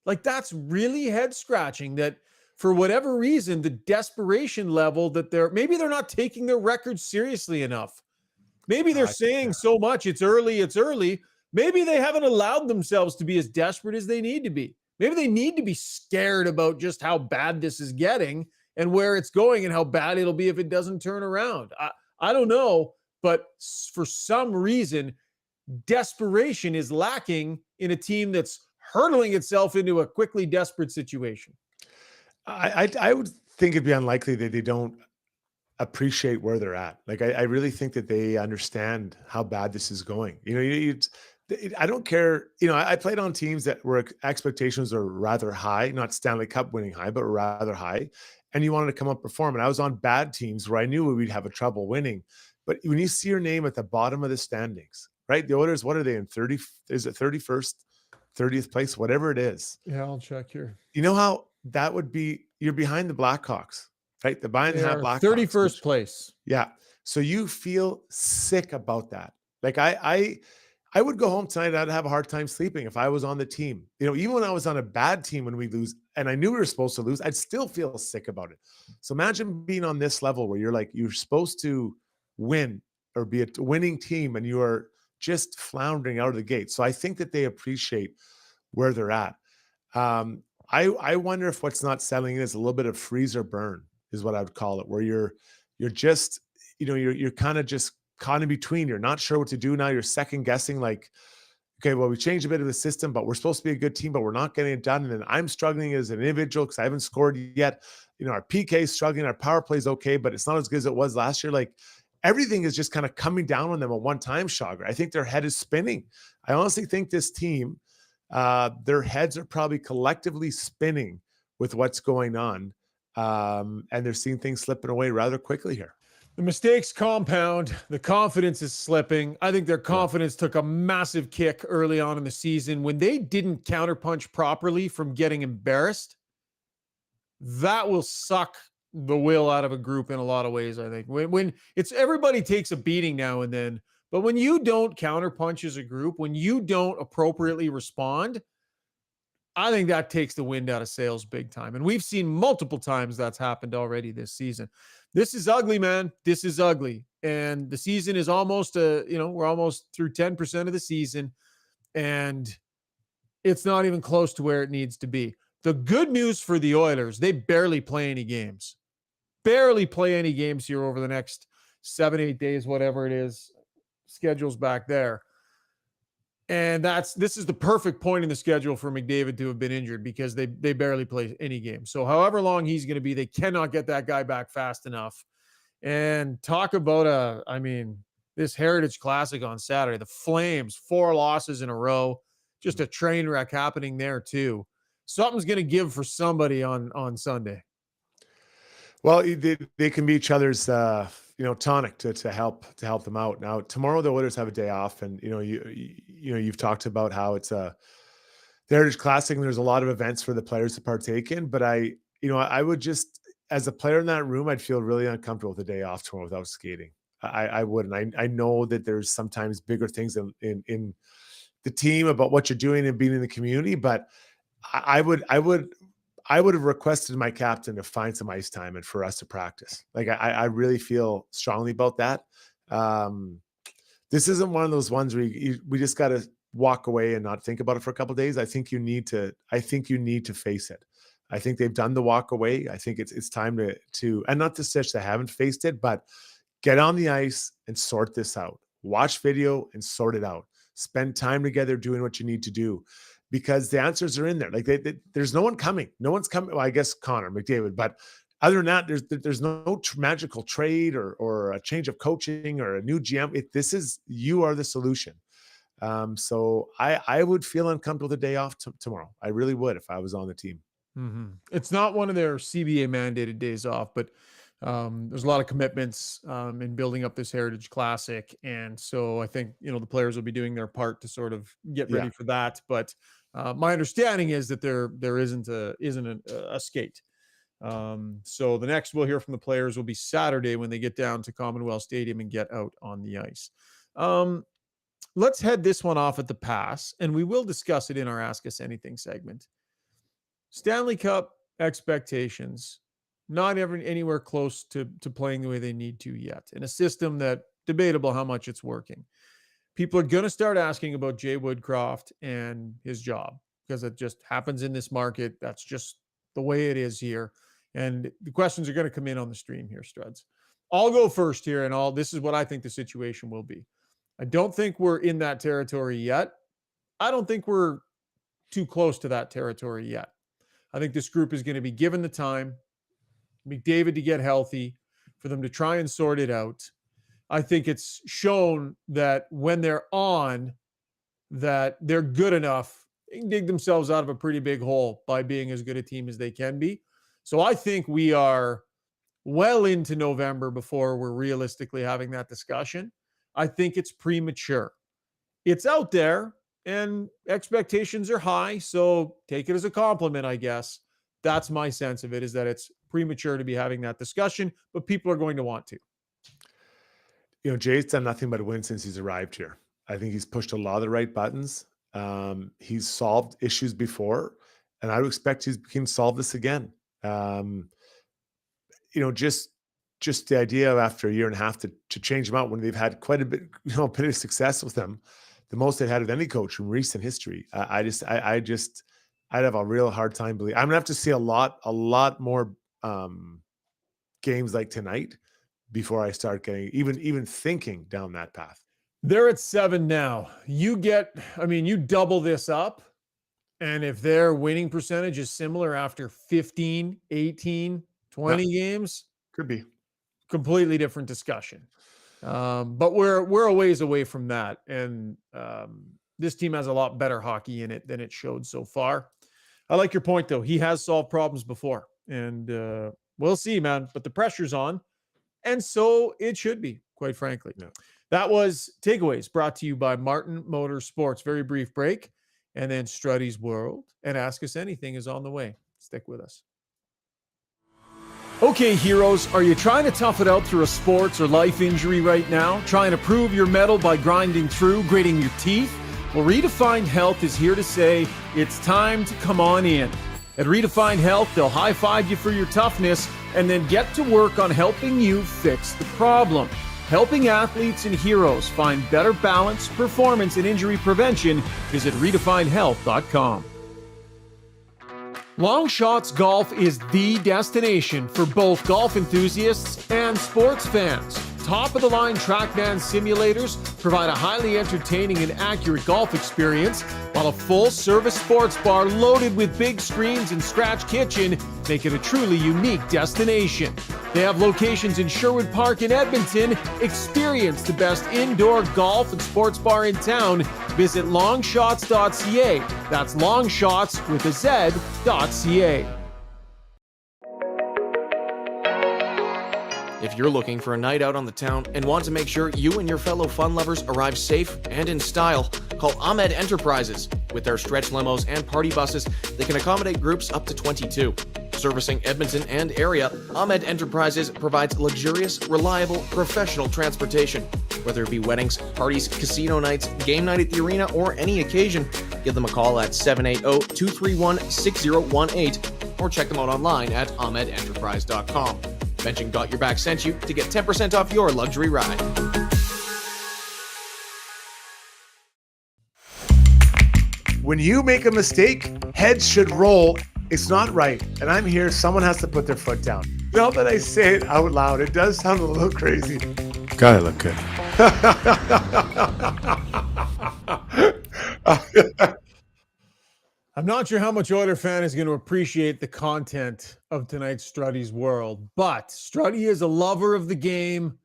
S1: Like, that's really head-scratching that for whatever reason, the desperation level that maybe they're not taking their record seriously enough. Maybe they're saying so much, it's early. Maybe they haven't allowed themselves to be as desperate as they need to be. Maybe they need to be scared about just how bad this is getting and where it's going and how bad it'll be if it doesn't turn around. I don't know, but for some reason, desperation is lacking in a team that's hurtling itself into a quickly desperate situation.
S3: I would think it'd be unlikely that they don't appreciate where they're at. Like, I really think that they understand how bad this is going. I don't care. I played on teams that were expectations are rather high, not Stanley Cup winning high, but rather high. And you wanted to come up perform. And I was on bad teams where I knew we'd have a trouble winning. But when you see your name at the bottom of the standings, right? The Oilers, what are they in 30? Is it 31st, 30th place, whatever it is?
S1: Yeah, I'll check here.
S3: You know how that would be? You're behind the Blackhawks, right? The Blackhawks,
S1: 31st place.
S3: Yeah. So you feel sick about that. Like I would go home tonight. I'd have a hard time sleeping if I was on the team. Even when I was on a bad team when we lose, and I knew we were supposed to lose, I'd still feel sick about it. So imagine being on this level where you're supposed to win or be a winning team, and you are just floundering out of the gate. So I think that they appreciate where they're at. I wonder if what's not selling is a little bit of freeze or burn is what I would call it, where you're just, you're kind of just caught in between. You're not sure what to do now. You're second guessing, like, okay, well, we changed a bit of the system, but we're supposed to be a good team, but we're not getting it done. And then I'm struggling as an individual because I haven't scored yet. Our PK is struggling. Our power play is okay, but it's not as good as it was last year. Like, everything is just kind of coming down on them at one time, Chagra. I think their head is spinning. I honestly think this team, their heads are probably collectively spinning with what's going on. And they're seeing things slipping away rather quickly here.
S1: The mistakes compound. The confidence is slipping. I think their confidence took a massive kick early on in the season when they didn't counterpunch properly from getting embarrassed. That will suck the will out of a group in a lot of ways, I think. When it's everybody takes a beating now and then, but when you don't counterpunch as a group, when you don't appropriately respond, I think that takes the wind out of sails big time. And we've seen multiple times that's happened already this season. This is ugly, man. This is ugly. And the season is almost, we're almost through 10% of the season. And it's not even close to where it needs to be. The good news for the Oilers, they barely play any games. barely play any games here over the next 7-8 days, whatever it is, schedule's back there. And this is the perfect point in the schedule for McDavid to have been injured, because they barely play any games. So however long he's going to be, they cannot get that guy back fast enough. And talk about this Heritage Classic on Saturday, the Flames, 4 losses in a row, just a train wreck happening there too. Something's going to give for somebody on Sunday.
S3: Well, they can be each other's tonic to help them out. Now tomorrow the Oilers have a day off, and you've talked about how it's a Heritage Classic and there's a lot of events for the players to partake in. But I would just, as a player in that room, I'd feel really uncomfortable with a day off tomorrow without skating. I wouldn't. I know that there's sometimes bigger things in the team about what you're doing and being in the community, but I would have requested my captain to find some ice time and for us to practice. Like I really feel strongly about that. This isn't one of those ones where we just got to walk away and not think about it for a couple of days. I think you need to face it. I think they've done the walk away. I think it's time to and not to say they haven't faced it, but get on the ice and sort this out. Watch video and sort it out. Spend time together doing what you need to do, because the answers are in there. Like there's no one coming. No one's coming. Well, I guess Connor McDavid, but other than that, there's no magical trade or a change of coaching or a new GM. You are the solution. So I would feel uncomfortable the day off tomorrow. I really would if I was on the team.
S1: Mm-hmm. It's not one of their CBA mandated days off, but there's a lot of commitments in building up this Heritage Classic. And so I think, the players will be doing their part to sort of get ready for that. But my understanding is that there isn't a skate. So the next we'll hear from the players will be Saturday when they get down to Commonwealth Stadium and get out on the ice. Let's head this one off at the pass, and we will discuss it in our Ask Us Anything segment. Stanley Cup expectations, not ever anywhere close to playing the way they need to yet, in a system that debatable how much it's working. People are going to start asking about Jay Woodcroft and his job, because it just happens in this market. That's just the way it is here. And the questions are going to come in on the stream here, Struds. I'll go first here, and this is what I think the situation will be. I don't think we're in that territory yet. I don't think we're too close to that territory yet. I think this group is going to be given the time, McDavid to get healthy, for them to try and sort it out. I think it's shown that when they're on, that they're good enough. They can dig themselves out of a pretty big hole by being as good a team as they can be. So I think we are well into November before we're realistically having that discussion. I think it's premature. It's out there and expectations are high, so take it as a compliment, I guess. That's my sense of it, is that it's premature to be having that discussion, but people are going to want to.
S3: Jay's done nothing but win since he's arrived here. I think he's pushed a lot of the right buttons. He's solved issues before, and I would expect he can solve this again. Just the idea of after a year and a half to change him out when they've had quite a bit of success with him, the most they've had of any coach in recent history. I'd have a real hard time believing. I'm gonna have to see a lot more games like tonight before I start getting even thinking down that path.
S1: They're at 7 now. You double this up, and if their winning percentage is similar after 15, 18, 20 games,
S3: could be
S1: completely different discussion. But we're a ways away from that. And this team has a lot better hockey in it than it showed so far. I like your point, though. He has solved problems before, and we'll see, man. But the pressure's on, and so it should be, quite frankly.
S3: Yeah.
S1: That was Takeaways, brought to you by Martin Motorsports. Very brief break, and then Struddy's World and Ask Us Anything is on the way. Stick with us. Okay, heroes, are you trying to tough it out through a sports or life injury right now? Trying to prove your mettle by grinding through, gritting your teeth? Well, Redefined Health is here to say it's time to come on in. At Redefined Health, they'll high-five you for your toughness and then get to work on helping you fix the problem. Helping athletes and heroes find better balance, performance, and injury prevention. Visit redefinedhealth.com. Long Shots Golf is the destination for both golf enthusiasts and sports fans. Top-of-the-line TrackMan simulators provide a highly entertaining and accurate golf experience, while a full-service sports bar loaded with big screens and scratch kitchen make it a truly unique destination. They have locations in Sherwood Park and Edmonton. Experience the best indoor golf and sports bar in town. Visit longshots.ca. That's longshots with a Z.ca.
S8: If you're looking for a night out on the town and want to make sure you and your fellow fun lovers arrive safe and in style, call Ahmed Enterprises. With their stretch limos and party buses, they can accommodate groups up to 22. Servicing Edmonton and area, Ahmed Enterprises provides luxurious, reliable, professional transportation. Whether it be weddings, parties, casino nights, game night at the arena, or any occasion, give them a call at 780-231-6018 or check them out online at ahmedenterprise.com. Mention Got Your Back sent you to get 10% off your luxury ride.
S3: When you make a mistake, heads should roll. It's not right. And I'm here. Someone has to put their foot down. Now that I say it out loud, it does sound a little crazy. God, I look good.
S1: I'm not sure how much Oiler fan is going to appreciate the content of tonight's Struddy's World, but Struddy is a lover of the game,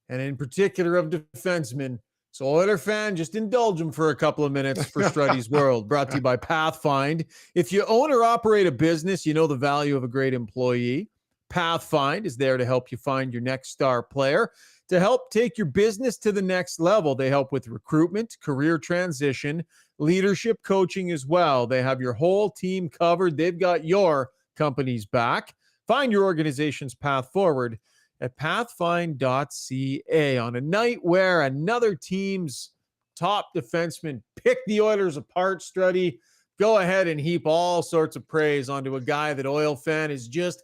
S1: and in particular of defensemen. So Oiler fan, just indulge him for a couple of minutes for Struddy's World, brought to you by Pathfind. If you own or operate a business, you know the value of a great employee. Pathfind is there to help you find your next star player. To help take your business to the next level, they help with recruitment, career transition, leadership coaching as well. They have your whole team covered. They've got your company's back. Find your organization's path forward at pathfind.ca. On a night where another team's top defenseman picked the Oilers apart, Struddy, go ahead and heap all sorts of praise onto a guy that Oil fan is just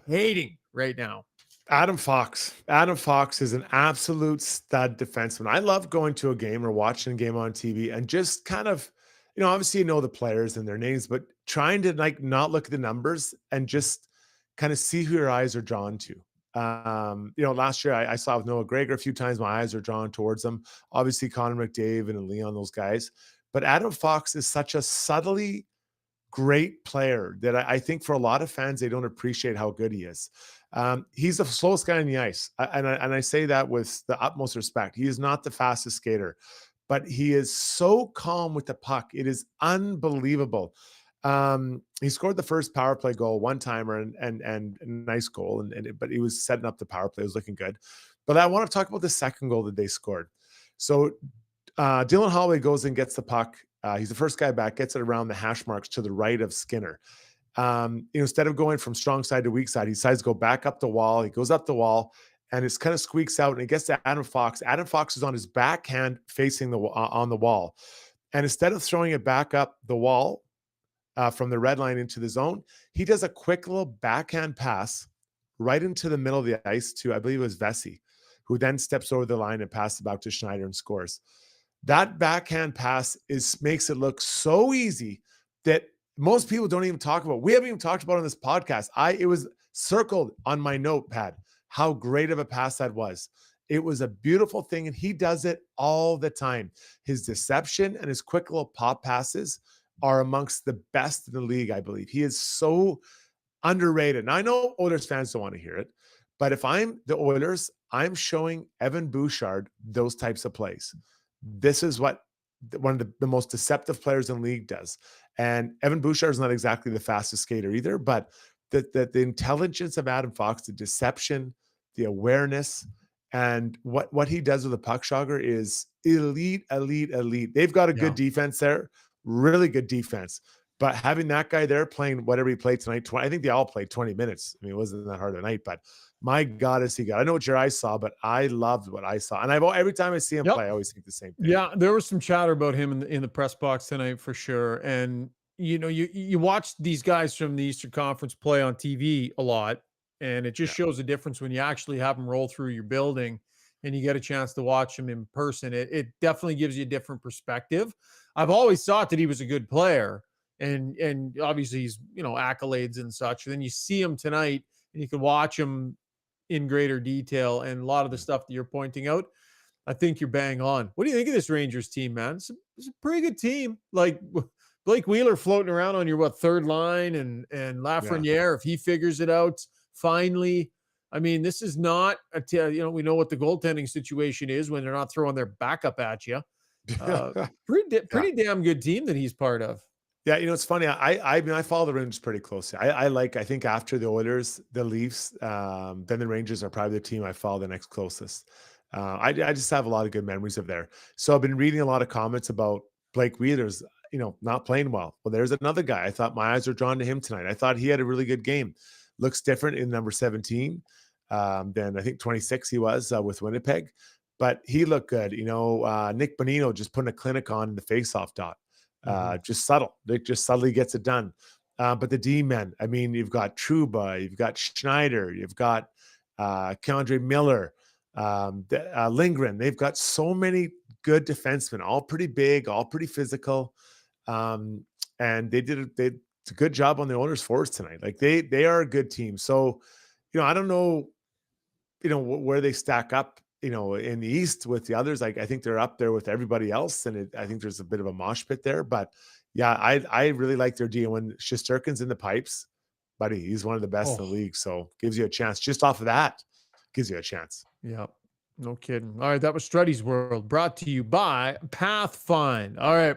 S1: hating right now.
S3: Adam Fox. Adam Fox is an absolute stud defenseman. I love going to a game or watching a game on TV and just kind of, obviously you know the players and their names, but trying to not look at the numbers and just kind of see who your eyes are drawn to. Last year I saw with Noah Gregor a few times. My eyes are drawn towards him. Obviously Connor McDavid and Leon, those guys. But Adam Fox is such a subtly great player that I think for a lot of fans, they don't appreciate how good he is. He's the slowest guy on the ice. And I say that with the utmost respect. He is not the fastest skater, but he is so calm with the puck. It is unbelievable. He scored the first power play goal, one-timer and a nice goal. But he was setting up the power play. It was looking good. But I want to talk about the second goal that they scored. So Dylan Holloway goes and gets the puck. He's the first guy back, gets it around the hash marks to the right of Skinner. Instead of going from strong side to weak side, he decides to go back up the wall. He goes up the wall and it kind of squeaks out and it gets to Adam Fox. Adam Fox is on his backhand facing on the wall. And instead of throwing it back up the wall from the red line into the zone, he does a quick little backhand pass right into the middle of the ice to, I believe it was Vesey, who then steps over the line and passes it back to Schneider and scores. That backhand pass makes it look so easy that most people don't even talk about. We haven't even talked about it on this podcast. It was circled on my notepad how great of a pass that was. It was a beautiful thing, and he does it all the time. His deception and his quick little pop passes are amongst the best in the league, I believe. He is so underrated. Now, I know Oilers fans don't want to hear it, but if I'm the Oilers, I'm showing Evan Bouchard those types of plays. This is what one of the most deceptive players in the league does. And Evan Bouchard is not exactly the fastest skater either, but the intelligence of Adam Fox, the deception, the awareness, and what he does with the puck shogger is elite. They've got a good defense there, really good defense. But having that guy there playing whatever he played tonight, I think they all played 20 minutes. I mean, it wasn't that hard a night, but my God, is he good. I know what your eyes saw, but I loved what I saw. And every time I see him play, I always think the same thing.
S1: Yeah, there was some chatter about him in the press box tonight for sure. And, you watch these guys from the Eastern Conference play on TV a lot, and it just shows a difference when you actually have them roll through your building and you get a chance to watch them in person. It definitely gives you a different perspective. I've always thought that he was a good player. and obviously he's, accolades and such. And then you see him tonight and you can watch him in greater detail. And a lot of the stuff that you're pointing out, I think you're bang on. What do you think of this Rangers team, man? It's a pretty good team. Like Blake Wheeler floating around on your third line, and Lafreniere, if he figures it out finally. I mean, this is not we know what the goaltending situation is when they're not throwing their backup at you. Pretty damn good team that he's part of.
S3: Yeah, it's funny. I mean, I follow the Rangers pretty closely. I think after the Oilers, the Leafs, then the Rangers are probably the team I follow the next closest. I just have a lot of good memories of there. So I've been reading a lot of comments about Blake Wheeler's, not playing well. Well, there's another guy. I thought my eyes were drawn to him tonight. I thought he had a really good game. Looks different in number 17 than I think 26 he was with Winnipeg, but he looked good. Nick Bonino just putting a clinic on in the faceoff dot. Just subtle. Nick just subtly gets it done. But the D-men, I mean, you've got Trouba, you've got Schneider, you've got Keandre Miller, Lindgren. They've got so many good defensemen, all pretty big, all pretty physical. And they did a good job on the Oilers forwards tonight. Like they are a good team. So, I don't know, where they stack up, in the East with the others. Like, I think they're up there with everybody else. And I think there's a bit of a mosh pit there, but yeah, I really like their deal. When Shesterkin's in the pipes, buddy, he's one of the best in the league. So gives you a chance just off of that. Gives you a chance.
S1: Yeah. No kidding. All right. That was Struddy's World, brought to you by Pathfind. All right.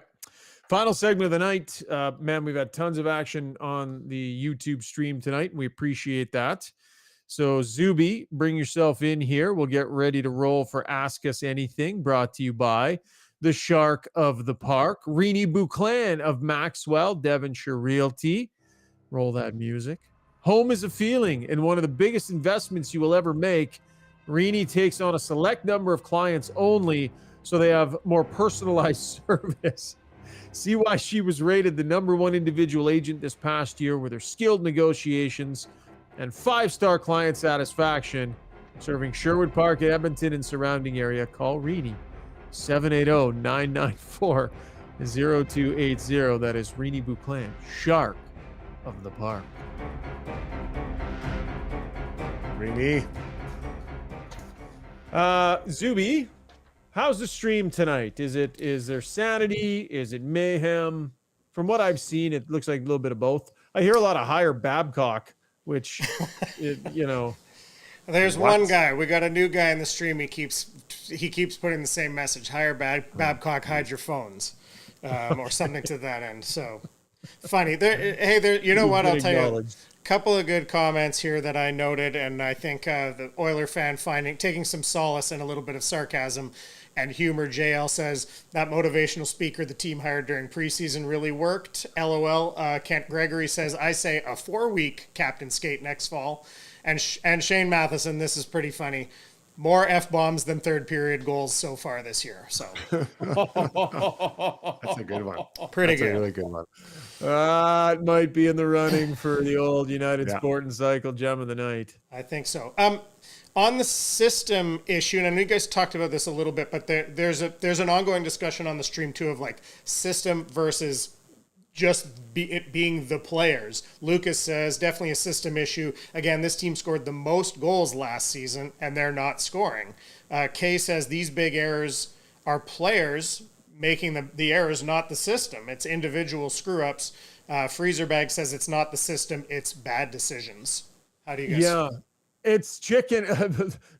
S1: Final segment of the night. Man, we've had tons of action on the YouTube stream tonight, and we appreciate that. So, Zuby, bring yourself in here. We'll get ready to roll for Ask Us Anything, brought to you by the Shark of the Park, Renee Bouclan of Maxwell, Devonshire Realty. Roll that music. Home is a feeling, and one of the biggest investments you will ever make. Renee takes on a select number of clients only, so they have more personalized service. See why she was rated the #1 individual agent this past year with her skilled negotiations and 5-star client satisfaction. Serving Sherwood Park, Edmonton, and surrounding area. Call Renee, 780-994-0280. That is Renee Bouclan, Shark of the Park.
S3: Renee.
S1: Zuby, how's the stream tonight? Is there sanity? Is it mayhem? From what I've seen, it looks like a little bit of both. I hear a lot of higher Babcock, which,
S9: There's one guy. We got a new guy in the stream. He keeps putting the same message: hire Babcock, hide your phones, or something to that end. So funny. You know what? I'll tell you. A couple of good comments here that I noted, and I think the Oiler fan taking some solace in a little bit of sarcasm and humor. JL says that motivational speaker the team hired during preseason really worked. LOL. Kent Gregory says, I say a 4-week captain skate next fall. And Shane Matheson, this is pretty funny. More F-bombs than third period goals so far this year. So
S3: that's a good one.
S9: That's
S3: a really good one.
S1: It might be in the running for the old United Sport and Cycle Gem of the Night.
S9: I think so. On the system issue, and I know you guys talked about this a little bit, but there's an ongoing discussion on the stream too of like system versus just it being the players. Lucas says definitely a system issue. Again, this team scored the most goals last season, and they're not scoring. Kay says these big errors are players making the errors, not the system. It's individual screw-ups. Freezerbag says it's not the system, it's bad decisions. How do you guys
S1: feel? It's chicken.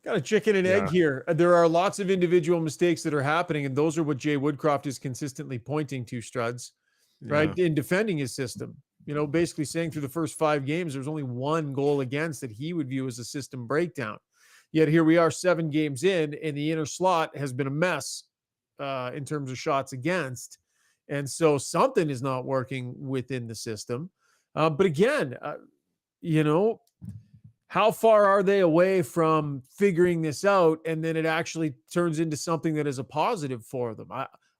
S1: Got a chicken and egg here. There are lots of individual mistakes that are happening, and those are what Jay Woodcroft is consistently pointing to, Struds, right? In defending his system. Basically saying through the first 5 games, there's only 1 goal against that he would view as a system breakdown. Yet here we are 7 games in, and the inner slot has been a mess in terms of shots against. And so something is not working within the system. But again, how far are they away from figuring this out, and then it actually turns into something that is a positive for them?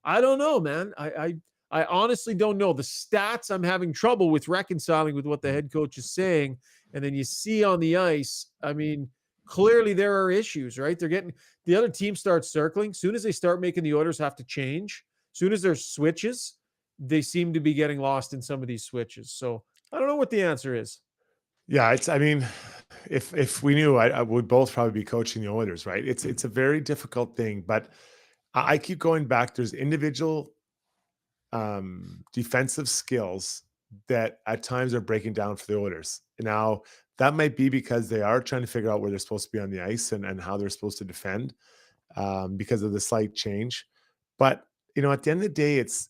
S1: I don't know, man. I honestly don't know. The stats I'm having trouble with reconciling with what the head coach is saying. And then you see on the ice, I mean, clearly there are issues, right? The other team starts circling. Soon as they start making the Oilers have to change, soon as there's switches, they seem to be getting lost in some of these switches. So I don't know what the answer is.
S3: Yeah, I mean, if we knew, I would both probably be coaching the Oilers, right? It's a very difficult thing, but I keep going back. There's individual defensive skills that at times are breaking down for the Oilers. Now, that might be because they are trying to figure out where they're supposed to be on the ice and how they're supposed to defend because of the slight change. But at the end of the day, it's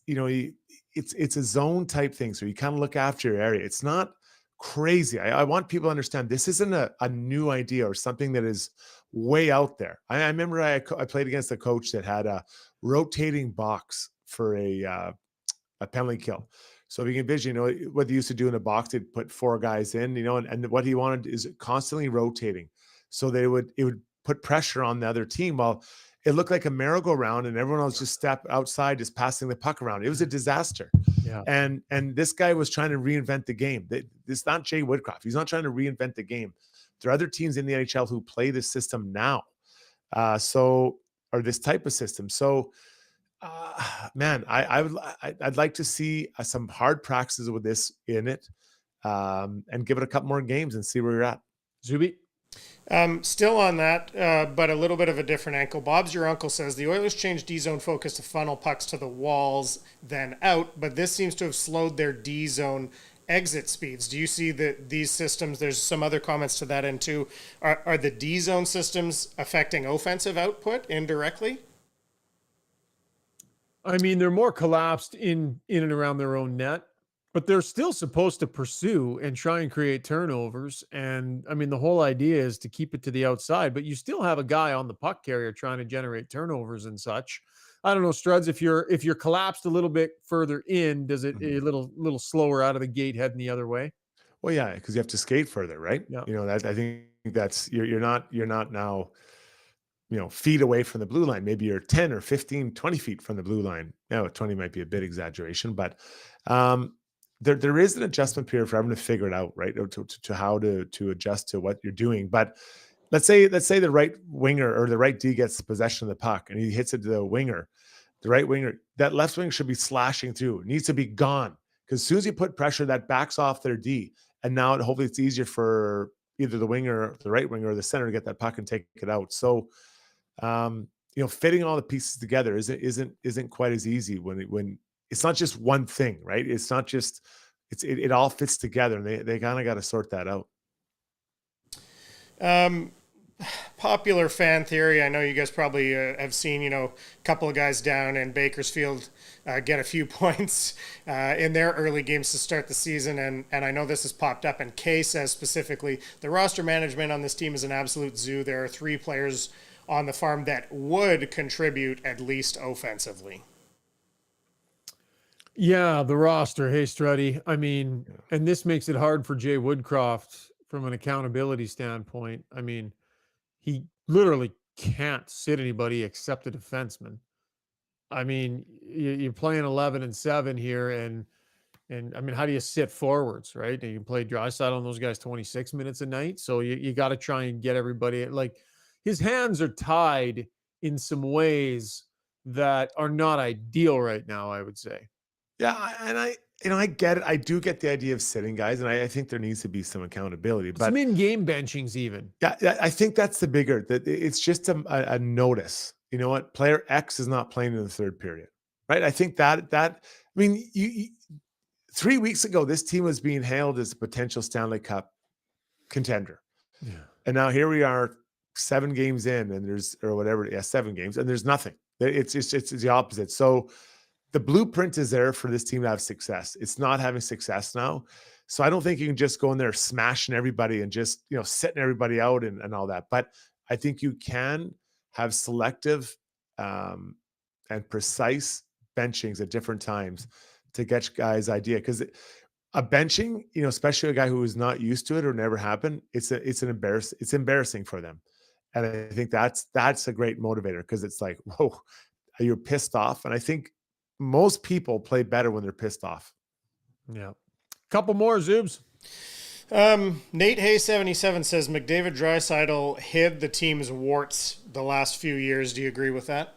S3: a zone type thing. So you kind of look after your area. It's not crazy. I want people to understand this isn't a new idea or something that is way out there. I remember I played against a coach that had a rotating box for a penalty kill. So if you can envision, what they used to do in a box, they'd put 4 guys in, and what he wanted is constantly rotating. So it would put pressure on the other team. Well, it looked like a merry-go-round and everyone else just step outside, just passing the puck around. It was a disaster.
S1: Yeah.
S3: And this guy was trying to reinvent the game. It's not Jay Woodcroft. He's not trying to reinvent the game. There are other teams in the NHL who play this system now. Or this type of system. So, man, I'd like to see some hard practices with this in it, and give it a couple more games and see where you're at.
S1: Zuby?
S9: Still on that, but a little bit of a different angle. Bob's your uncle says the Oilers changed D-zone focus to funnel pucks to the walls, then out, but this seems to have slowed their D-zone exit speeds. Do you see that these systems, there's some other comments to that end too, are the D-zone systems affecting offensive output indirectly?
S1: I mean, they're more collapsed in and around their own net, but they're still supposed to pursue and try and create turnovers. And I mean, the whole idea is to keep it to the outside, but you still have a guy on the puck carrier trying to generate turnovers and such. I don't know, Struds, if you're collapsed a little bit further in, does it a little slower out of the gate heading the other way?
S3: Well, yeah, because you have to skate further, right?
S1: Yeah.
S3: That I think that's you're not now, feet away from the blue line. Maybe you're 10 or 15, 20 feet from the blue line. Now, 20 might be a bit exaggeration, but there is an adjustment period for everyone to figure it out, right? To how to adjust to what you're doing. But let's say the right winger or the right D gets possession of the puck and he hits it to the winger. The right winger, that left wing should be slashing through. It needs to be gone. Because as soon as you put pressure, that backs off their D. And now hopefully it's easier for either the winger, the right winger, or the center to get that puck and take it out. So, fitting all the pieces together isn't quite as easy when it's not just one thing, right? It's not just it all fits together, and they kind of got to sort that out.
S9: Popular fan theory. I know you guys probably have seen, a couple of guys down in Bakersfield get a few points in their early games to start the season. And I know this has popped up, and Kay says specifically, the roster management on this team is an absolute zoo. There are 3 players on the farm that would contribute at least offensively.
S1: Yeah, the roster. Hey, Struddy. I mean, and this makes it hard for Jay Woodcroft from an accountability standpoint. I mean, he literally can't sit anybody except a defenseman. I mean, you're playing 11-7 here, and I mean, how do you sit forwards, right? And you can play Draisaitl on those guys 26 minutes a night, so you got to try and get everybody. Like, his hands are tied in some ways that are not ideal right now, I would say.
S3: Yeah, and I get it. I do get the idea of sitting guys, and I think there needs to be some accountability. But
S1: some in-game benchings, even.
S3: Yeah, I think that's the bigger. That it's just a notice. You know what? Player X is not playing in the third period, right? I think that I mean, 3 weeks ago, this team was being hailed as a potential Stanley Cup contender, and now here we are, 7 games in, and 7 games, and there's nothing. It's the opposite. So the blueprint is there for this team to have success. It's not having success now. So I don't think you can just go in there smashing everybody and just, setting everybody out and all that. But I think you can have selective and precise benchings at different times to get guys' idea. Because a benching, especially a guy who is not used to it or never happened, it's embarrassing for them. And I think that's a great motivator, because it's like, whoa, you're pissed off. And I think most people play better when they're pissed off.
S1: Yeah. Couple more, Zoobs.
S9: Nate Hay 77 says McDavid Draisaitl hid the team's warts the last few years. Do you agree with that?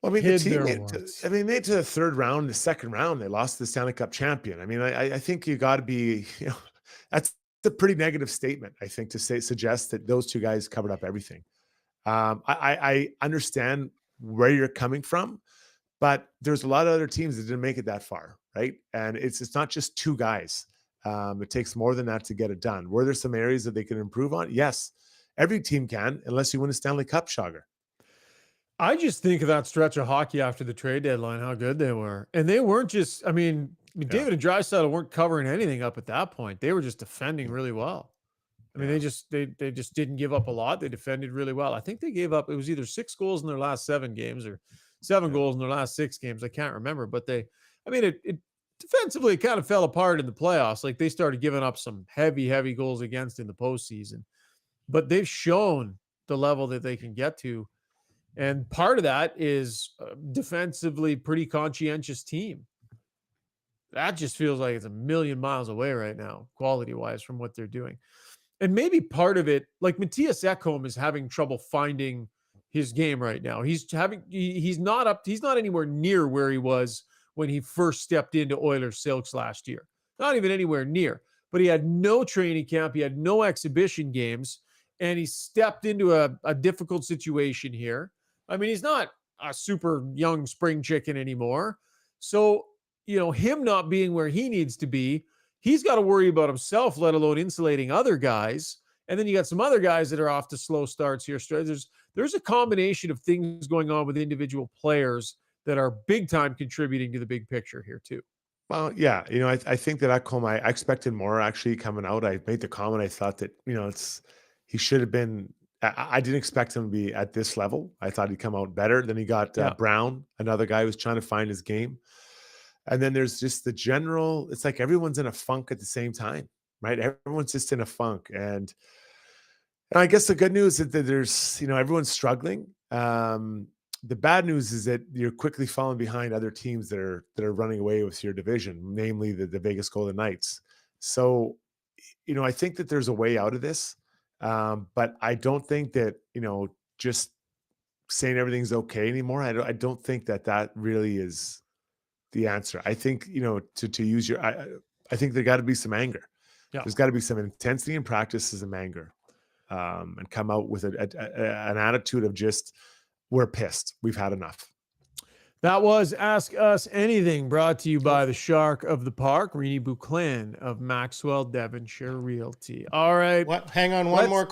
S3: Well, I mean, the
S7: hid
S3: team
S7: their
S3: made
S7: warts.
S3: made it to the third round, the second round. They lost to the Stanley Cup champion. I mean, I think you got to be, that's a pretty negative statement, I think, to suggest that those two guys covered up everything. I understand where you're coming from, but there's a lot of other teams that didn't make it that far, right? And it's not just two guys. It takes more than that to get it done. Were there some areas that they can improve on? Yes, every team can, unless you win a Stanley Cup, Shogger.
S1: I just think of that stretch of hockey after the trade deadline, how good they were. And they weren't just, I mean David and Draisaitl weren't covering anything up at that point. They were just defending really well. I mean, they just didn't give up a lot. They defended really well. I think they gave up, it was either 6 goals in their last 7 games or 7 goals in their last 6 games. I can't remember, but it defensively kind of fell apart in the playoffs. Like they started giving up some heavy goals against in the postseason, but they've shown the level that they can get to. And part of that is defensively pretty conscientious team. That just feels like it's a million miles away right now, quality-wise, from what they're doing. And maybe part of it, like Matthias Ekholm is having trouble finding his game right now. He's not anywhere near where he was when he first stepped into Oilers Silks last year. Not even anywhere near. But he had no training camp. He had no exhibition games. And he stepped into a difficult situation here. I mean, he's not a super young spring chicken anymore. So, him not being where he needs to be, he's got to worry about himself, let alone insulating other guys. And then you got some other guys that are off to slow starts here. There's a combination of things going on with individual players that are big time contributing to the big picture here too.
S3: Well, yeah, I think that Ekholm, I expected more actually coming out. I made the comment. I thought that, he should have been. I didn't expect him to be at this level. I thought he'd come out better. Then he got Brown, another guy who's trying to find his game. And then there's just the general, it's like everyone's in a funk at the same time, right? Everyone's just in a funk. And I guess the good news is that there's, everyone's struggling. The bad news is that you're quickly falling behind other teams that are running away with your division, namely the Vegas Golden Knights. So, I think that there's a way out of this. But I don't think that, just saying everything's okay anymore. I don't think that really is the answer. I think, to use your, I think there got to be some anger. Yeah. There's got to be some intensity in practice and some anger, and come out with an attitude of just, we're pissed. We've had enough.
S1: That was Ask Us Anything, brought to you by the Shark of the Park, Renee Buclan of Maxwell Devonshire Realty. All right.
S9: What? Hang on, one more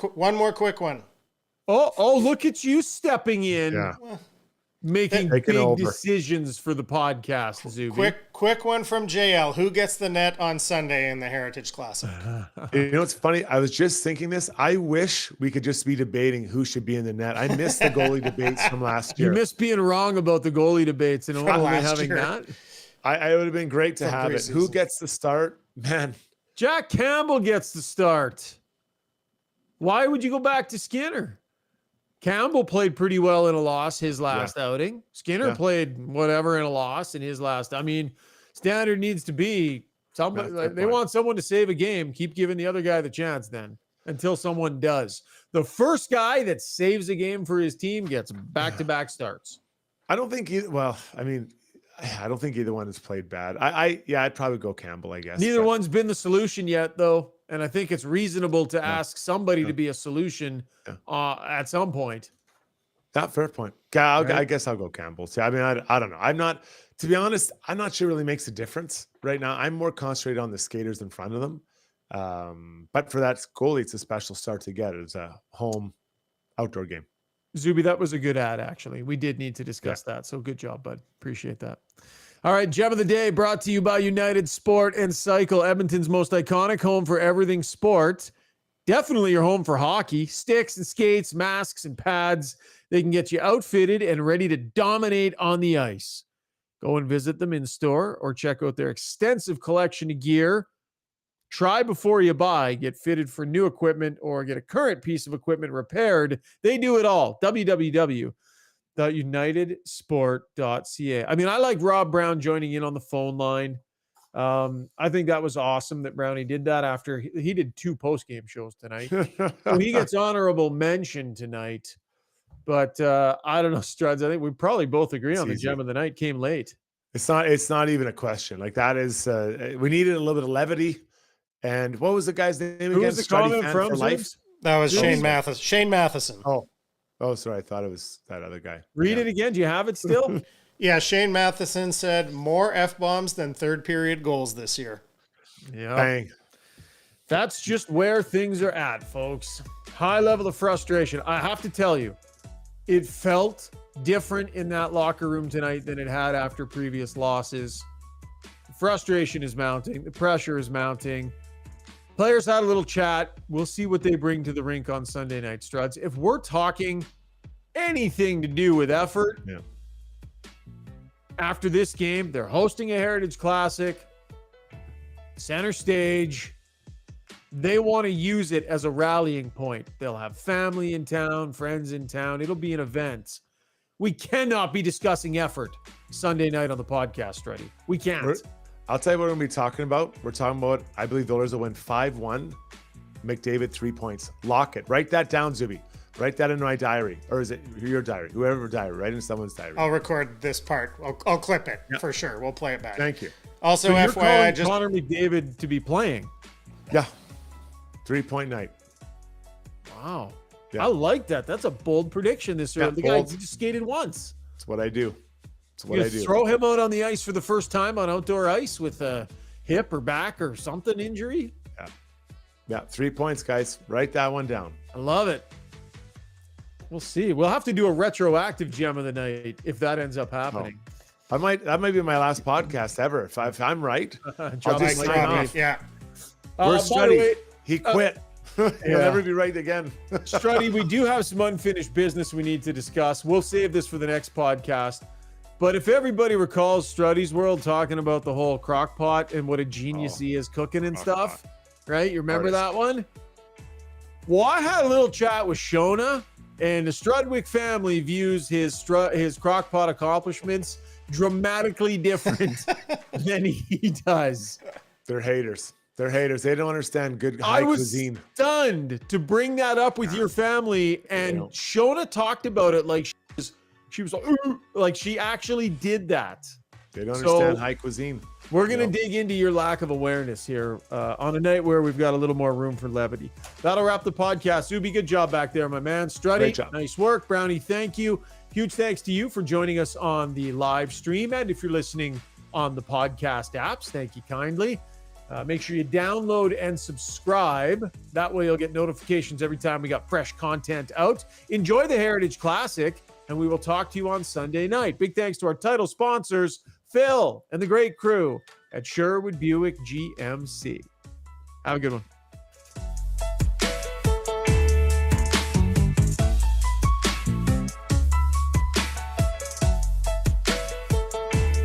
S9: quick one.
S1: Oh, look at you stepping in.
S3: Yeah.
S1: Making big decisions for the podcast, Zuby.
S9: Quick one from JL. Who gets the net on Sunday in the Heritage Classic?
S3: It's funny. I was just thinking this. I wish we could just be debating who should be in the net. I missed the goalie debates from last year.
S1: You missed being wrong about the goalie debates and only having that.
S3: I would have been great to have it. Who gets the start? Man.
S1: Jack Campbell gets the start. Why would you go back to Skinner? Campbell played pretty well in a loss his last outing. Skinner played whatever in a loss in his last. I mean, standard needs to be somebody. They want someone to save a game. Keep giving the other guy the chance then until someone does. The first guy that saves a game for his team gets back-to-back starts.
S3: I don't think either. Well, I mean, I don't think either one has played bad. I'd probably go Campbell, I guess.
S1: Neither one's been the solution yet, though. And I think it's reasonable to ask somebody to be a solution at some point.
S3: Not fair point. I guess I'll go Campbell. See, I mean, I don't know. To be honest, I'm not sure it really makes a difference right now. I'm more concentrated on the skaters in front of them. But for that goalie, it's a special start to get. It's a home outdoor game.
S1: Zuby, that was a good ad, actually. We did need to discuss that. So good job, bud. Appreciate that. All right, Gem of the Day brought to you by United Sport and Cycle, Edmonton's most iconic home for everything sport. Definitely your home for hockey. Sticks and skates, masks and pads. They can get you outfitted and ready to dominate on the ice. Go and visit them in store or check out their extensive collection of gear. Try before you buy. Get fitted for new equipment or get a current piece of equipment repaired. They do it all. www.unitedsport.ca. I mean, I like Rob Brown joining in on the phone line. I think that was awesome that Brownie did that after he did 2 post-game shows tonight. So he gets honorable mention tonight. But I don't know, Struds. I think we probably both agree
S3: It's
S1: on the
S3: easy.
S1: gem of the night came late.
S3: It's not even a question. Like that is we needed a little bit of levity. And what was the guy's name
S1: Who
S3: again?
S1: was the
S3: Struddy
S1: comment
S3: fan
S1: from,
S3: for life.
S1: Zubes?
S9: That was
S1: Who
S9: Shane
S1: was it?
S9: Matheson. Shane Matheson.
S3: Oh, sorry. I thought it was that other guy.
S1: Read it again. Do you have it still?
S9: Yeah, Shane Matheson said more F-bombs than third period goals this year.
S1: Yeah.
S3: Bang.
S1: That's just where things are at, folks. High level of frustration. I have to tell you, it felt different in that locker room tonight than it had after previous losses. The frustration is mounting. The pressure is mounting. Players had a little chat. We'll see what they bring to the rink on Sunday night, Struds. If we're talking anything to do with effort,
S3: Yeah.
S1: after this game, they're hosting a Heritage Classic, center stage. They want to use it as a rallying point. They'll have family in town, friends in town. It'll be an event. We cannot be discussing effort Sunday night on the podcast, Struddy. We can't.
S3: I'll tell you what we're going to be talking about. We're talking about, I believe the Oilers will win 5-1. McDavid 3 points. Lock it. Write that down, Zuby. Write that in my diary. Or is it your diary? Whoever diary. Write in someone's diary.
S9: I'll record this part. I'll clip it for sure. We'll play it back.
S3: Thank you.
S9: Also,
S1: So you're
S9: FYI,
S1: calling Connor McDavid to be playing.
S3: Yeah. 3-point night.
S1: Wow.
S3: Yeah.
S1: I like that. That's a bold prediction this early.
S3: Yeah,
S1: The guy
S3: bold.
S1: he just skated once.
S3: That's what I do. That's what
S1: You
S3: I do.
S1: throw him out on the ice for the first time on outdoor ice with a hip or back or something injury.
S3: Yeah. 3 points, guys. Write that one down.
S1: I love it. We'll see. We'll have to do a retroactive gem of the night if that ends up happening.
S3: That might be my last podcast ever. If I'm right, I'll
S1: Drop
S3: just
S1: the
S3: sign
S1: mic.
S3: off.
S9: yeah.
S3: Where's
S1: By the way,
S3: Struddy? He quit. He'll never be right again.
S1: Struddy, we do have some unfinished business we need to discuss. We'll save this for the next podcast. But if everybody recalls Struddy's World talking about the whole crock pot and what a genius he is cooking and stuff, right? You remember that one? Well, I had a little chat with Shona, and the Strudwick family views his crock pot accomplishments dramatically different than he does.
S3: They're haters. They're haters. They don't understand good
S1: I
S3: high
S1: was
S3: cuisine.
S1: stunned to bring that up with your family, and Shona talked about it like she was like, "Ooh," like she actually did that.
S3: They don't
S1: So-
S3: understand high cuisine.
S1: We're going to dig into your lack of awareness here on a night where we've got a little more room for levity. That'll wrap the podcast. Zuby, good job back there, my man. Struddy,
S3: Great job.
S1: nice work. Brownie, thank you. Huge thanks to you for joining us on the live stream. And if you're listening on the podcast apps, thank you kindly. Make sure you download and subscribe. That way you'll get notifications every time we got fresh content out. Enjoy the Heritage Classic, and we will talk to you on Sunday night. Big thanks to our title sponsors, Phil and the great crew at Sherwood Buick GMC. Have a good one.